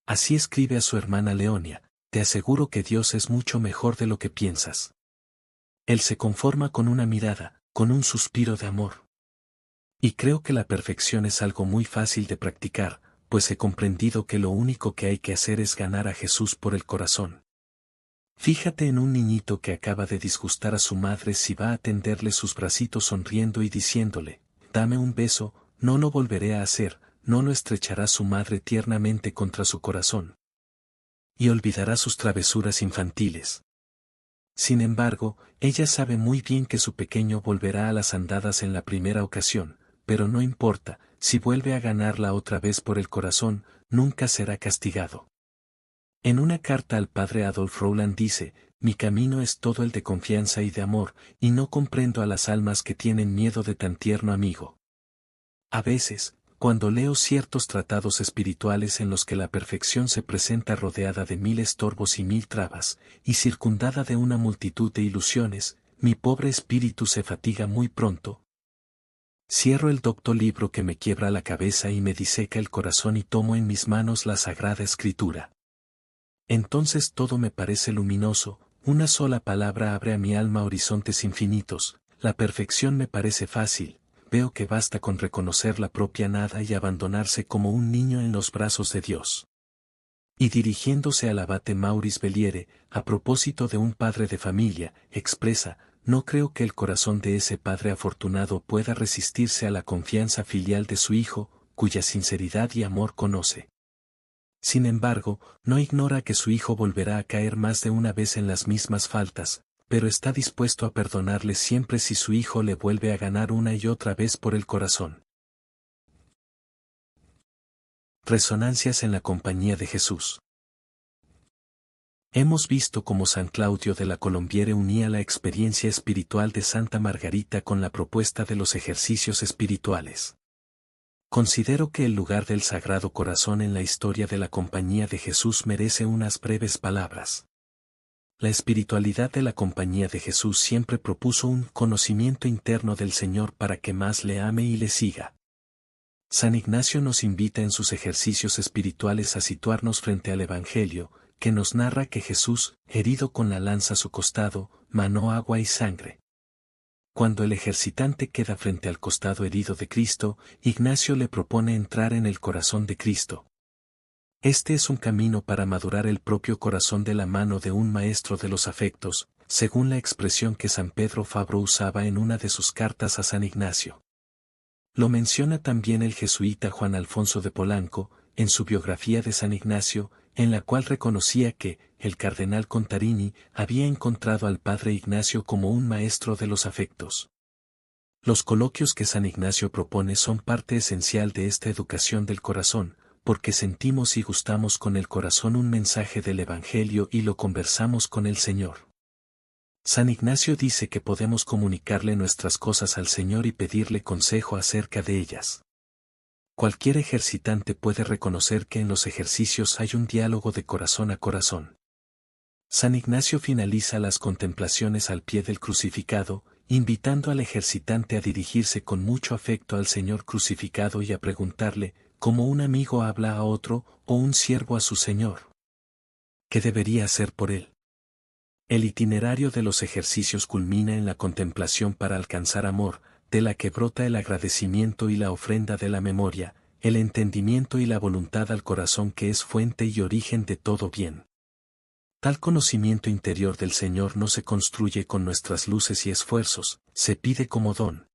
Así escribe a su hermana Leonia: te aseguro que Dios es mucho mejor de lo que piensas. Él se conforma con una mirada, con un suspiro de amor. Y creo que la perfección es algo muy fácil de practicar, pues he comprendido que lo único que hay que hacer es ganar a Jesús por el corazón. Fíjate en un niñito que acaba de disgustar a su madre. Si va a tenderle sus bracitos sonriendo y diciéndole: dame un beso, no lo volveré a hacer, no lo estrechará su madre tiernamente contra su corazón. Y olvidará sus travesuras infantiles. Sin embargo, ella sabe muy bien que su pequeño volverá a las andadas en la primera ocasión, pero no importa, si vuelve a ganarla otra vez por el corazón, nunca será castigado. En una carta al padre Adolf Roland dice: mi camino es todo el de confianza y de amor, y no comprendo a las almas que tienen miedo de tan tierno amigo. A veces, cuando leo ciertos tratados espirituales en los que la perfección se presenta rodeada de 1000 estorbos y 1000 trabas, y circundada de una multitud de ilusiones, mi pobre espíritu se fatiga muy pronto. Cierro el docto libro que me quiebra la cabeza y me diseca el corazón y tomo en mis manos la Sagrada Escritura. Entonces todo me parece luminoso, una sola palabra abre a mi alma horizontes infinitos, la perfección me parece fácil, veo que basta con reconocer la propia nada y abandonarse como un niño en los brazos de Dios. Y dirigiéndose al abate Maurice Belliere, a propósito de un padre de familia, expresa: no creo que el corazón de ese padre afortunado pueda resistirse a la confianza filial de su hijo, cuya sinceridad y amor conoce. Sin embargo, no ignora que su hijo volverá a caer más de una vez en las mismas faltas, pero está dispuesto a perdonarle siempre si su hijo le vuelve a ganar una y otra vez por el corazón. Resonancias en la compañía de Jesús. Hemos visto cómo San Claudio de la Colombiere unía la experiencia espiritual de Santa Margarita con la propuesta de los ejercicios espirituales. Considero que el lugar del Sagrado Corazón en la historia de la Compañía de Jesús merece unas breves palabras. La espiritualidad de la Compañía de Jesús siempre propuso un conocimiento interno del Señor para que más le ame y le siga. San Ignacio nos invita en sus ejercicios espirituales a situarnos frente al Evangelio, que nos narra que Jesús, herido con la lanza a su costado, manó agua y sangre. Cuando el ejercitante queda frente al costado herido de Cristo, Ignacio le propone entrar en el corazón de Cristo. Este es un camino para madurar el propio corazón de la mano de un maestro de los afectos, según la expresión que San Pedro Fabro usaba en una de sus cartas a San Ignacio. Lo menciona también el jesuita Juan Alfonso de Polanco, en su biografía de San Ignacio, en la cual reconocía que el cardenal Contarini había encontrado al padre Ignacio como un maestro de los afectos. Los coloquios que San Ignacio propone son parte esencial de esta educación del corazón, porque sentimos y gustamos con el corazón un mensaje del Evangelio y lo conversamos con el Señor. San Ignacio dice que podemos comunicarle nuestras cosas al Señor y pedirle consejo acerca de ellas. Cualquier ejercitante puede reconocer que en los ejercicios hay un diálogo de corazón a corazón. San Ignacio finaliza las contemplaciones al pie del crucificado, invitando al ejercitante a dirigirse con mucho afecto al Señor crucificado y a preguntarle, como un amigo habla a otro, o un siervo a su Señor, ¿qué debería hacer por él? El itinerario de los ejercicios culmina en la contemplación para alcanzar amor, de la que brota el agradecimiento y la ofrenda de la memoria, el entendimiento y la voluntad al corazón que es fuente y origen de todo bien. Tal conocimiento interior del Señor no se construye con nuestras luces y esfuerzos, se pide como don.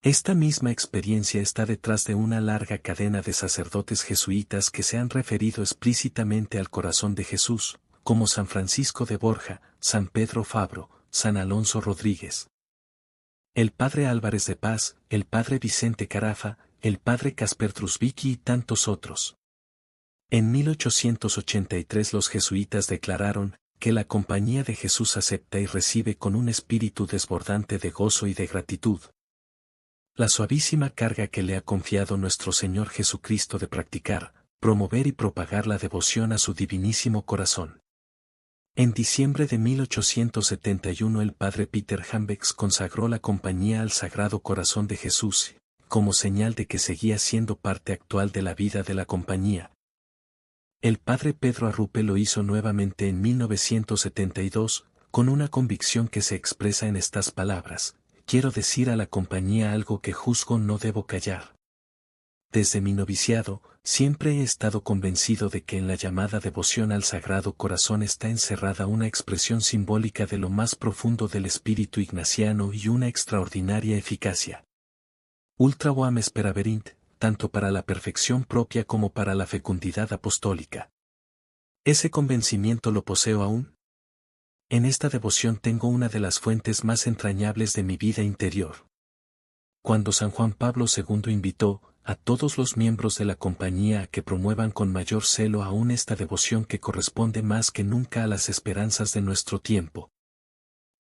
Esta misma experiencia está detrás de una larga cadena de sacerdotes jesuitas que se han referido explícitamente al corazón de Jesús, como San Francisco de Borja, San Pedro Fabro, San Alonso Rodríguez, el padre Álvarez de Paz, el padre Vicente Carafa, el padre Casper Trusvicki y tantos otros. En 1883 los jesuitas declararon que la Compañía de Jesús acepta y recibe con un espíritu desbordante de gozo y de gratitud la suavísima carga que le ha confiado nuestro Señor Jesucristo de practicar, promover y propagar la devoción a su divinísimo corazón. En diciembre de 1871 el padre Peter Hambex consagró la Compañía al Sagrado Corazón de Jesús, como señal de que seguía siendo parte actual de la vida de la Compañía. El padre Pedro Arrupe lo hizo nuevamente en 1972, con una convicción que se expresa en estas palabras: quiero decir a la Compañía algo que juzgo no debo callar. Desde mi noviciado, siempre he estado convencido de que en la llamada devoción al Sagrado Corazón está encerrada una expresión simbólica de lo más profundo del espíritu ignaciano y una extraordinaria eficacia. Ultra oam speraverint, tanto para la perfección propia como para la fecundidad apostólica. ¿Ese convencimiento lo poseo aún? En esta devoción tengo una de las fuentes más entrañables de mi vida interior. Cuando San Juan Pablo II invitó a todos los miembros de la Compañía a que promuevan con mayor celo aún esta devoción que corresponde más que nunca a las esperanzas de nuestro tiempo,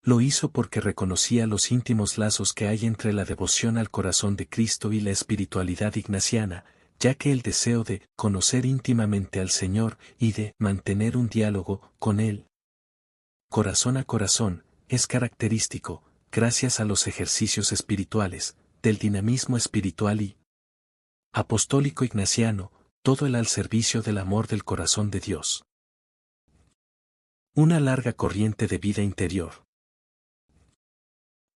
lo hizo porque reconocía los íntimos lazos que hay entre la devoción al corazón de Cristo y la espiritualidad ignaciana, ya que el deseo de conocer íntimamente al Señor y de mantener un diálogo con Él, corazón a corazón, es característico, gracias a los ejercicios espirituales, del dinamismo espiritual y apostólico ignaciano, todo el al servicio del amor del corazón de Dios. Una larga corriente de vida interior.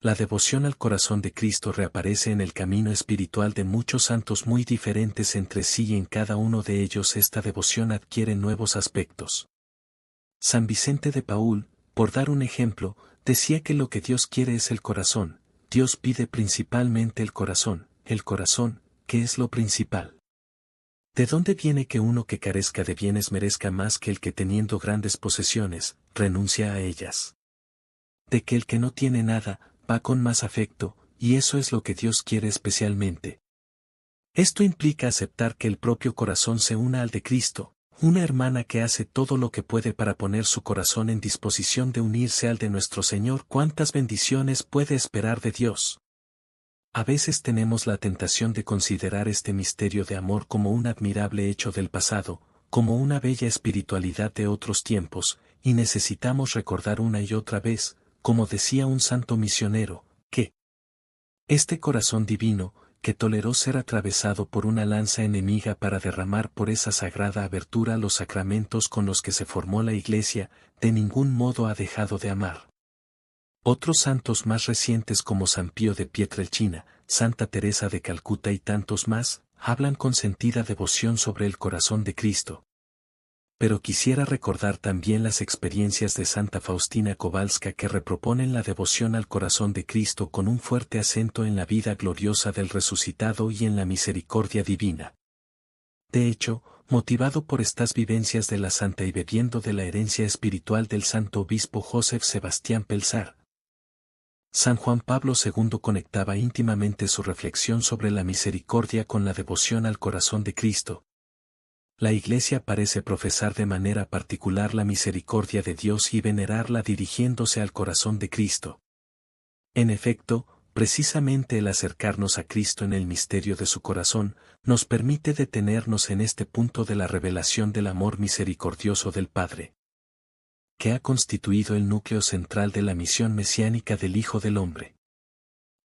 La devoción al corazón de Cristo reaparece en el camino espiritual de muchos santos muy diferentes entre sí y en cada uno de ellos esta devoción adquiere nuevos aspectos. San Vicente de Paúl, por dar un ejemplo, decía que lo que Dios quiere es el corazón, Dios pide principalmente el corazón, que es lo principal. ¿De dónde viene que uno que carezca de bienes merezca más que el que teniendo grandes posesiones, renuncia a ellas? De que el que no tiene nada, va con más afecto, y eso es lo que Dios quiere especialmente. Esto implica aceptar que el propio corazón se una al de Cristo, una hermana que hace todo lo que puede para poner su corazón en disposición de unirse al de nuestro Señor. ¿Cuántas bendiciones puede esperar de Dios? A veces tenemos la tentación de considerar este misterio de amor como un admirable hecho del pasado, como una bella espiritualidad de otros tiempos, y necesitamos recordar una y otra vez, como decía un santo misionero, que este corazón divino, que toleró ser atravesado por una lanza enemiga para derramar por esa sagrada abertura los sacramentos con los que se formó la Iglesia, de ningún modo ha dejado de amar. Otros santos más recientes como San Pío de Pietrelcina, Santa Teresa de Calcuta y tantos más, hablan con sentida devoción sobre el corazón de Cristo. Pero quisiera recordar también las experiencias de Santa Faustina Kowalska que reproponen la devoción al corazón de Cristo con un fuerte acento en la vida gloriosa del resucitado y en la misericordia divina. De hecho, motivado por estas vivencias de la santa y bebiendo de la herencia espiritual del santo obispo Joseph Sebastián Pelzar, San Juan Pablo II conectaba íntimamente su reflexión sobre la misericordia con la devoción al corazón de Cristo. La Iglesia parece profesar de manera particular la misericordia de Dios y venerarla dirigiéndose al corazón de Cristo. En efecto, precisamente el acercarnos a Cristo en el misterio de su corazón, nos permite detenernos en este punto de la revelación del amor misericordioso del Padre, que ha constituido el núcleo central de la misión mesiánica del Hijo del Hombre.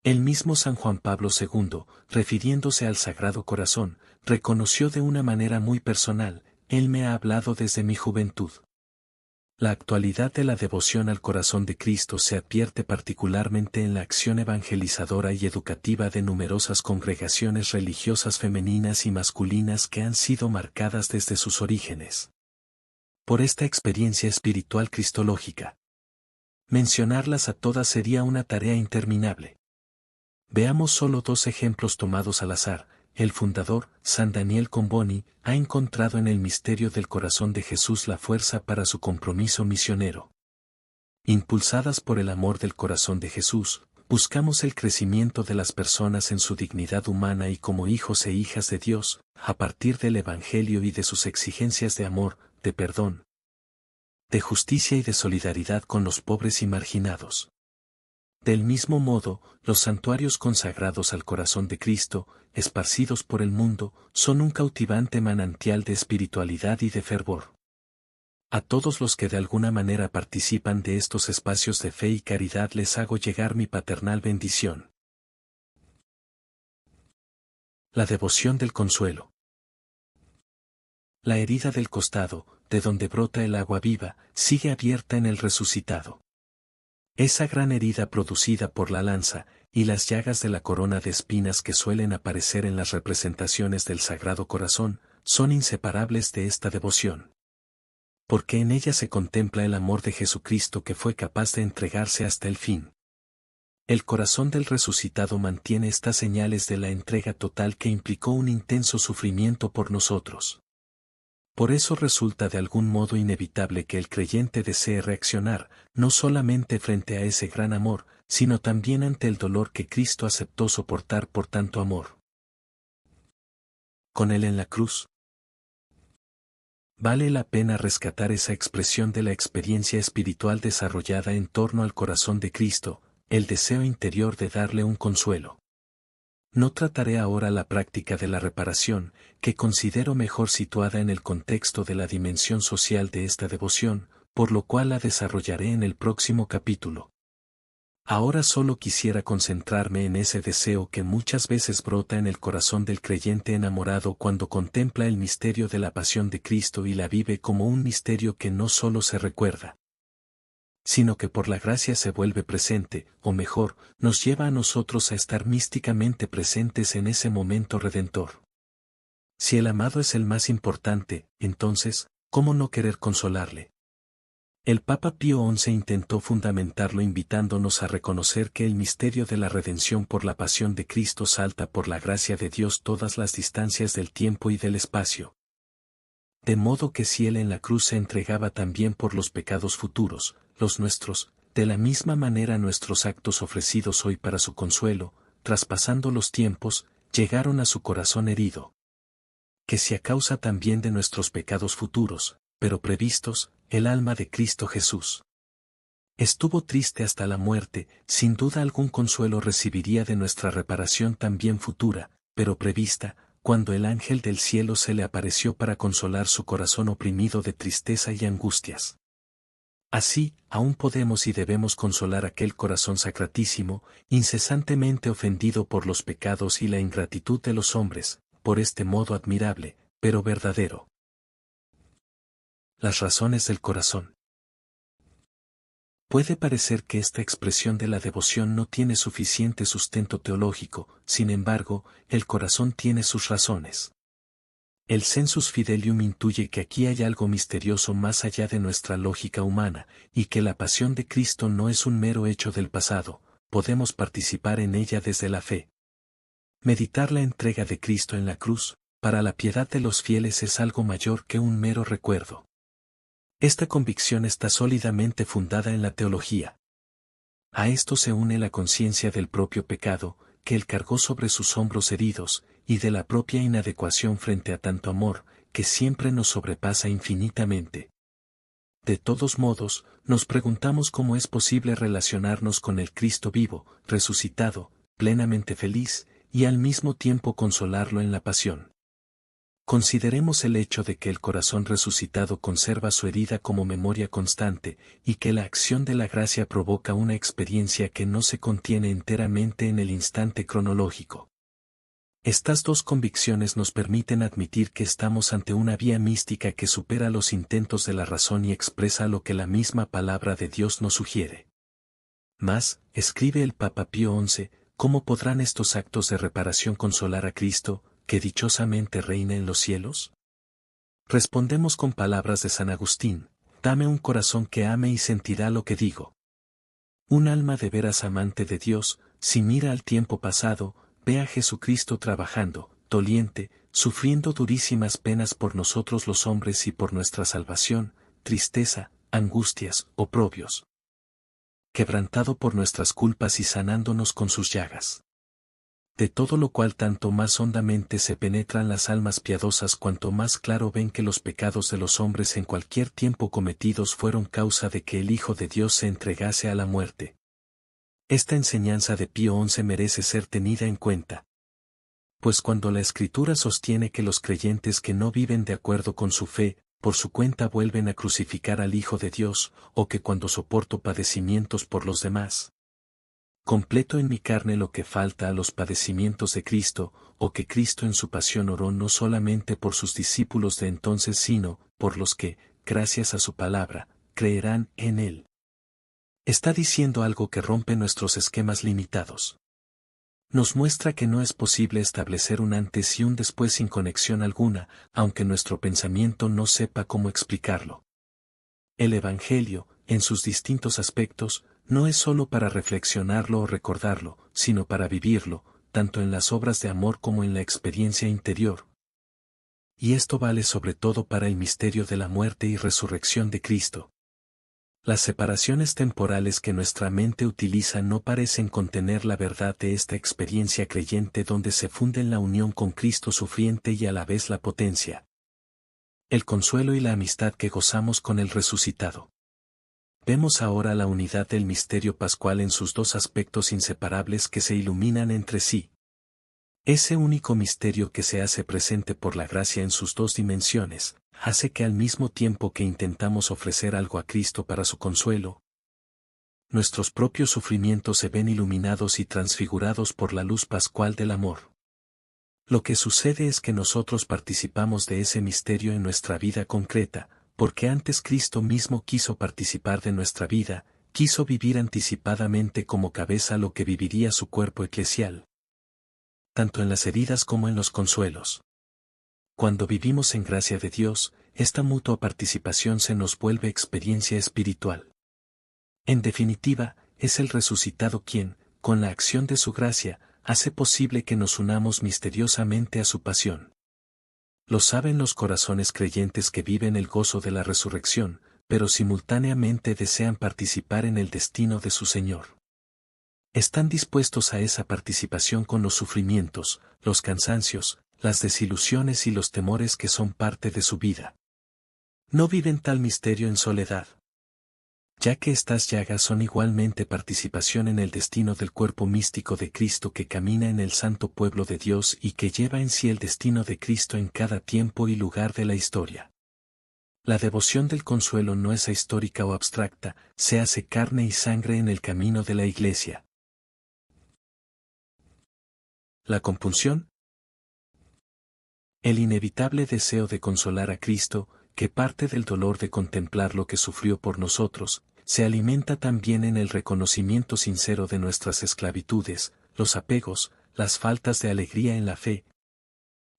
El mismo San Juan Pablo II, refiriéndose al Sagrado Corazón, reconoció de una manera muy personal: Él me ha hablado desde mi juventud. La actualidad de la devoción al corazón de Cristo se advierte particularmente en la acción evangelizadora y educativa de numerosas congregaciones religiosas femeninas y masculinas que han sido marcadas desde sus orígenes por esta experiencia espiritual cristológica. Mencionarlas a todas sería una tarea interminable. Veamos solo dos ejemplos tomados al azar. El fundador, San Daniel Comboni, ha encontrado en el misterio del corazón de Jesús la fuerza para su compromiso misionero. Impulsadas por el amor del corazón de Jesús, buscamos el crecimiento de las personas en su dignidad humana y como hijos e hijas de Dios, a partir del Evangelio y de sus exigencias de amor, de perdón, de justicia y de solidaridad con los pobres y marginados. Del mismo modo, los santuarios consagrados al corazón de Cristo, esparcidos por el mundo, son un cautivante manantial de espiritualidad y de fervor. A todos los que de alguna manera participan de estos espacios de fe y caridad les hago llegar mi paternal bendición. La devoción del consuelo. La herida del costado, de donde brota el agua viva, sigue abierta en el resucitado. Esa gran herida producida por la lanza, y las llagas de la corona de espinas que suelen aparecer en las representaciones del Sagrado Corazón, son inseparables de esta devoción. Porque en ella se contempla el amor de Jesucristo que fue capaz de entregarse hasta el fin. El corazón del resucitado mantiene estas señales de la entrega total que implicó un intenso sufrimiento por nosotros. Por eso resulta de algún modo inevitable que el creyente desee reaccionar, no solamente frente a ese gran amor, sino también ante el dolor que Cristo aceptó soportar por tanto amor. Con Él en la cruz. Vale la pena rescatar esa expresión de la experiencia espiritual desarrollada en torno al corazón de Cristo, el deseo interior de darle un consuelo. No trataré ahora la práctica de la reparación, que considero mejor situada en el contexto de la dimensión social de esta devoción, por lo cual la desarrollaré en el próximo capítulo. Ahora solo quisiera concentrarme en ese deseo que muchas veces brota en el corazón del creyente enamorado cuando contempla el misterio de la pasión de Cristo y la vive como un misterio que no solo se recuerda, sino que por la gracia se vuelve presente, o mejor, nos lleva a nosotros a estar místicamente presentes en ese momento redentor. Si el amado es el más importante, entonces, ¿cómo no querer consolarle? El Papa Pío XI intentó fundamentarlo invitándonos a reconocer que el misterio de la redención por la pasión de Cristo salta por la gracia de Dios todas las distancias del tiempo y del espacio. De modo que si Él en la cruz se entregaba también por los pecados futuros, los nuestros, de la misma manera nuestros actos ofrecidos hoy para su consuelo, traspasando los tiempos, llegaron a su corazón herido. Que si a causa también de nuestros pecados futuros, pero previstos, el alma de Cristo Jesús Estuvo triste hasta la muerte, sin duda algún consuelo recibiría de nuestra reparación también futura, pero prevista, cuando el ángel del cielo se le apareció para consolar su corazón oprimido de tristeza y angustias. Así, aún podemos y debemos consolar aquel corazón sacratísimo, incesantemente ofendido por los pecados y la ingratitud de los hombres, por este modo admirable, pero verdadero. Las razones del corazón. Puede parecer que esta expresión de la devoción no tiene suficiente sustento teológico, sin embargo, el corazón tiene sus razones. El sensus fidelium intuye que aquí hay algo misterioso más allá de nuestra lógica humana, y que la pasión de Cristo no es un mero hecho del pasado, podemos participar en ella desde la fe. Meditar la entrega de Cristo en la cruz, para la piedad de los fieles es algo mayor que un mero recuerdo. Esta convicción está sólidamente fundada en la teología. A esto se une la conciencia del propio pecado, que él cargó sobre sus hombros heridos, y de la propia inadecuación frente a tanto amor, que siempre nos sobrepasa infinitamente. De todos modos, nos preguntamos cómo es posible relacionarnos con el Cristo vivo, resucitado, plenamente feliz, y al mismo tiempo consolarlo en la pasión. Consideremos el hecho de que el corazón resucitado conserva su herida como memoria constante, y que la acción de la gracia provoca una experiencia que no se contiene enteramente en el instante cronológico. Estas dos convicciones nos permiten admitir que estamos ante una vía mística que supera los intentos de la razón y expresa lo que la misma palabra de Dios nos sugiere. Mas, escribe el Papa Pío XI, ¿cómo podrán estos actos de reparación consolar a Cristo, que dichosamente reina en los cielos? Respondemos con palabras de San Agustín: dame un corazón que ame y sentirá lo que digo. Un alma de veras amante de Dios, si mira al tiempo pasado, ve a Jesucristo trabajando, doliente, sufriendo durísimas penas por nosotros los hombres y por nuestra salvación, tristeza, angustias, oprobios. Quebrantado por nuestras culpas y sanándonos con sus llagas. De todo lo cual tanto más hondamente se penetran las almas piadosas cuanto más claro ven que los pecados de los hombres en cualquier tiempo cometidos fueron causa de que el Hijo de Dios se entregase a la muerte. Esta enseñanza de Pío XI merece ser tenida en cuenta. Pues cuando la Escritura sostiene que los creyentes que no viven de acuerdo con su fe, por su cuenta vuelven a crucificar al Hijo de Dios, o que cuando soporto padecimientos por los demás, completo en mi carne lo que falta a los padecimientos de Cristo, o que Cristo en su pasión oró no solamente por sus discípulos de entonces sino, por los que, gracias a su palabra, creerán en Él. Está diciendo algo que rompe nuestros esquemas limitados. Nos muestra que no es posible establecer un antes y un después sin conexión alguna, aunque nuestro pensamiento no sepa cómo explicarlo. El Evangelio, en sus distintos aspectos, no es sólo para reflexionarlo o recordarlo, sino para vivirlo, tanto en las obras de amor como en la experiencia interior. Y esto vale sobre todo para el misterio de la muerte y resurrección de Cristo. Las separaciones temporales que nuestra mente utiliza no parecen contener la verdad de esta experiencia creyente donde se funden la unión con Cristo sufriente y a la vez la potencia, el consuelo y la amistad que gozamos con el resucitado. Vemos ahora la unidad del misterio pascual en sus dos aspectos inseparables que se iluminan entre sí. Ese único misterio que se hace presente por la gracia en sus dos dimensiones, hace que al mismo tiempo que intentamos ofrecer algo a Cristo para su consuelo, nuestros propios sufrimientos se ven iluminados y transfigurados por la luz pascual del amor. Lo que sucede es que nosotros participamos de ese misterio en nuestra vida concreta, porque antes Cristo mismo quiso participar de nuestra vida, quiso vivir anticipadamente como cabeza lo que viviría su cuerpo eclesial, tanto en las heridas como en los consuelos. Cuando vivimos en gracia de Dios, esta mutua participación se nos vuelve experiencia espiritual. En definitiva, es el resucitado quien, con la acción de su gracia, hace posible que nos unamos misteriosamente a su pasión. Lo saben los corazones creyentes que viven el gozo de la resurrección, pero simultáneamente desean participar en el destino de su Señor. Están dispuestos a esa participación con los sufrimientos, los cansancios, las desilusiones y los temores que son parte de su vida. No viven tal misterio en soledad. ya que estas llagas son igualmente participación en el destino del cuerpo místico de Cristo que camina en el santo pueblo de Dios y que lleva en sí el destino de Cristo en cada tiempo y lugar de la historia. La devoción del consuelo no es ahistórica o abstracta, se hace carne y sangre en el camino de la Iglesia. La compunción. El inevitable deseo de consolar a Cristo, que parte del dolor de contemplar lo que sufrió por nosotros, se alimenta también en el reconocimiento sincero de nuestras esclavitudes, los apegos, las faltas de alegría en la fe,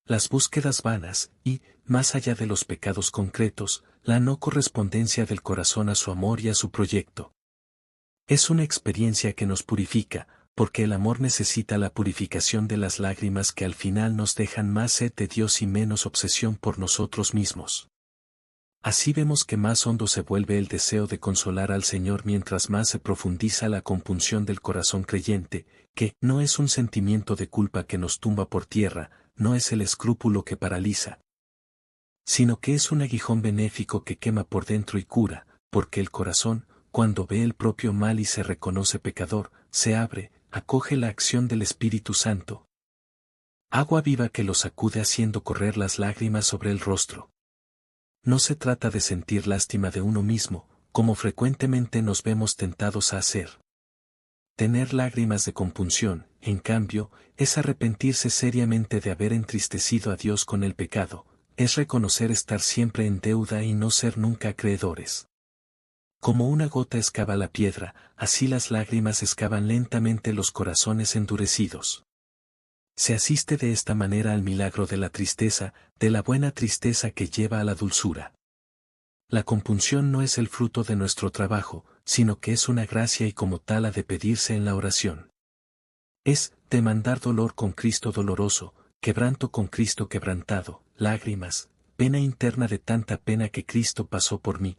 las búsquedas vanas y, más allá de los pecados concretos, la no correspondencia del corazón a su amor y a su proyecto. Es una experiencia que nos purifica, porque el amor necesita la purificación de las lágrimas que al final nos dejan más sed de Dios y menos obsesión por nosotros mismos. Así vemos que más hondo se vuelve el deseo de consolar al Señor mientras más se profundiza la compunción del corazón creyente, que no es un sentimiento de culpa que nos tumba por tierra, no es el escrúpulo que paraliza, sino que es un aguijón benéfico que quema por dentro y cura, porque el corazón, cuando ve el propio mal y se reconoce pecador, se abre, acoge la acción del Espíritu Santo. Agua viva que lo sacude haciendo correr las lágrimas sobre el rostro. No se trata de sentir lástima de uno mismo, como frecuentemente nos vemos tentados a hacer. Tener lágrimas de compunción, en cambio, es arrepentirse seriamente de haber entristecido a Dios con el pecado, es reconocer estar siempre en deuda y no ser nunca acreedores. Como una gota excava la piedra, así las lágrimas excavan lentamente los corazones endurecidos. Se asiste de esta manera al milagro de la tristeza, de la buena tristeza que lleva a la dulzura. La compunción no es el fruto de nuestro trabajo, sino que es una gracia y como tal ha de pedirse en la oración. Es demandar dolor con Cristo doloroso, quebranto con Cristo quebrantado, lágrimas, pena interna de tanta pena que Cristo pasó por mí.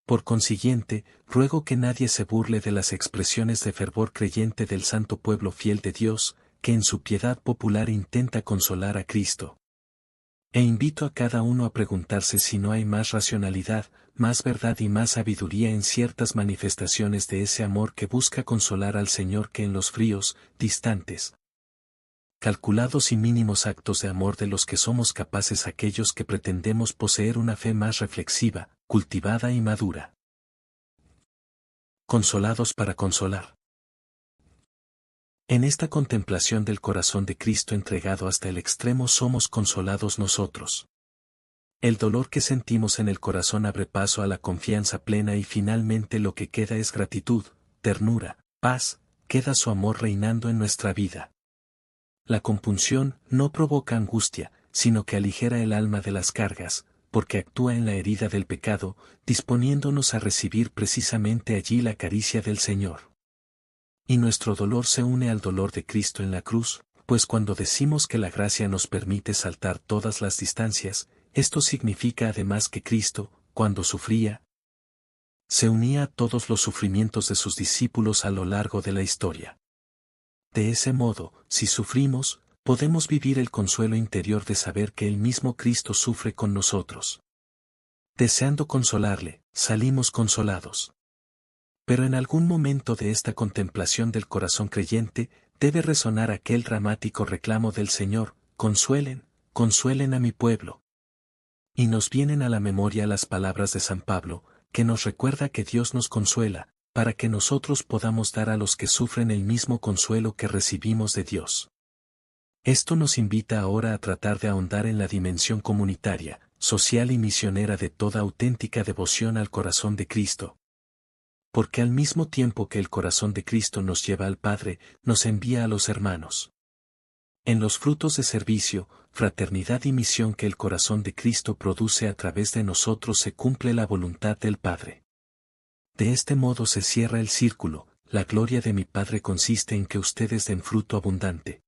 Por consiguiente, ruego que nadie se burle de las expresiones de fervor creyente del santo pueblo fiel de Dios, que en su piedad popular intenta consolar a Cristo. E invito a cada uno a preguntarse si no hay más racionalidad, más verdad y más sabiduría en ciertas manifestaciones de ese amor que busca consolar al Señor que en los fríos, distantes, calculados y mínimos actos de amor de los que somos capaces aquellos que pretendemos poseer una fe más reflexiva, cultivada y madura. Consolados para consolar. En esta contemplación del corazón de Cristo entregado hasta el extremo somos consolados nosotros. El dolor que sentimos en el corazón abre paso a la confianza plena y finalmente lo que queda es gratitud, ternura, paz, queda su amor reinando en nuestra vida. La compunción no provoca angustia, sino que aligera el alma de las cargas, porque actúa en la herida del pecado, disponiéndonos a recibir precisamente allí la caricia del Señor. Y nuestro dolor se une al dolor de Cristo en la cruz, pues cuando decimos que la gracia nos permite saltar todas las distancias, esto significa además que Cristo, cuando sufría, se unía a todos los sufrimientos de sus discípulos a lo largo de la historia. De ese modo, si sufrimos, podemos vivir el consuelo interior de saber que el mismo Cristo sufre con nosotros. Deseando consolarle, salimos consolados. Pero en algún momento de esta contemplación del corazón creyente, debe resonar aquel dramático reclamo del Señor: consuelen, consuelen a mi pueblo. Y nos vienen a la memoria las palabras de San Pablo, que nos recuerda que Dios nos consuela, para que nosotros podamos dar a los que sufren el mismo consuelo que recibimos de Dios. Esto nos invita ahora a tratar de ahondar en la dimensión comunitaria, social y misionera de toda auténtica devoción al corazón de Cristo. Porque al mismo tiempo que el corazón de Cristo nos lleva al Padre, nos envía a los hermanos. En los frutos de servicio, fraternidad y misión que el corazón de Cristo produce a través de nosotros se cumple la voluntad del Padre. De este modo se cierra el círculo: la gloria de mi Padre consiste en que ustedes den fruto abundante.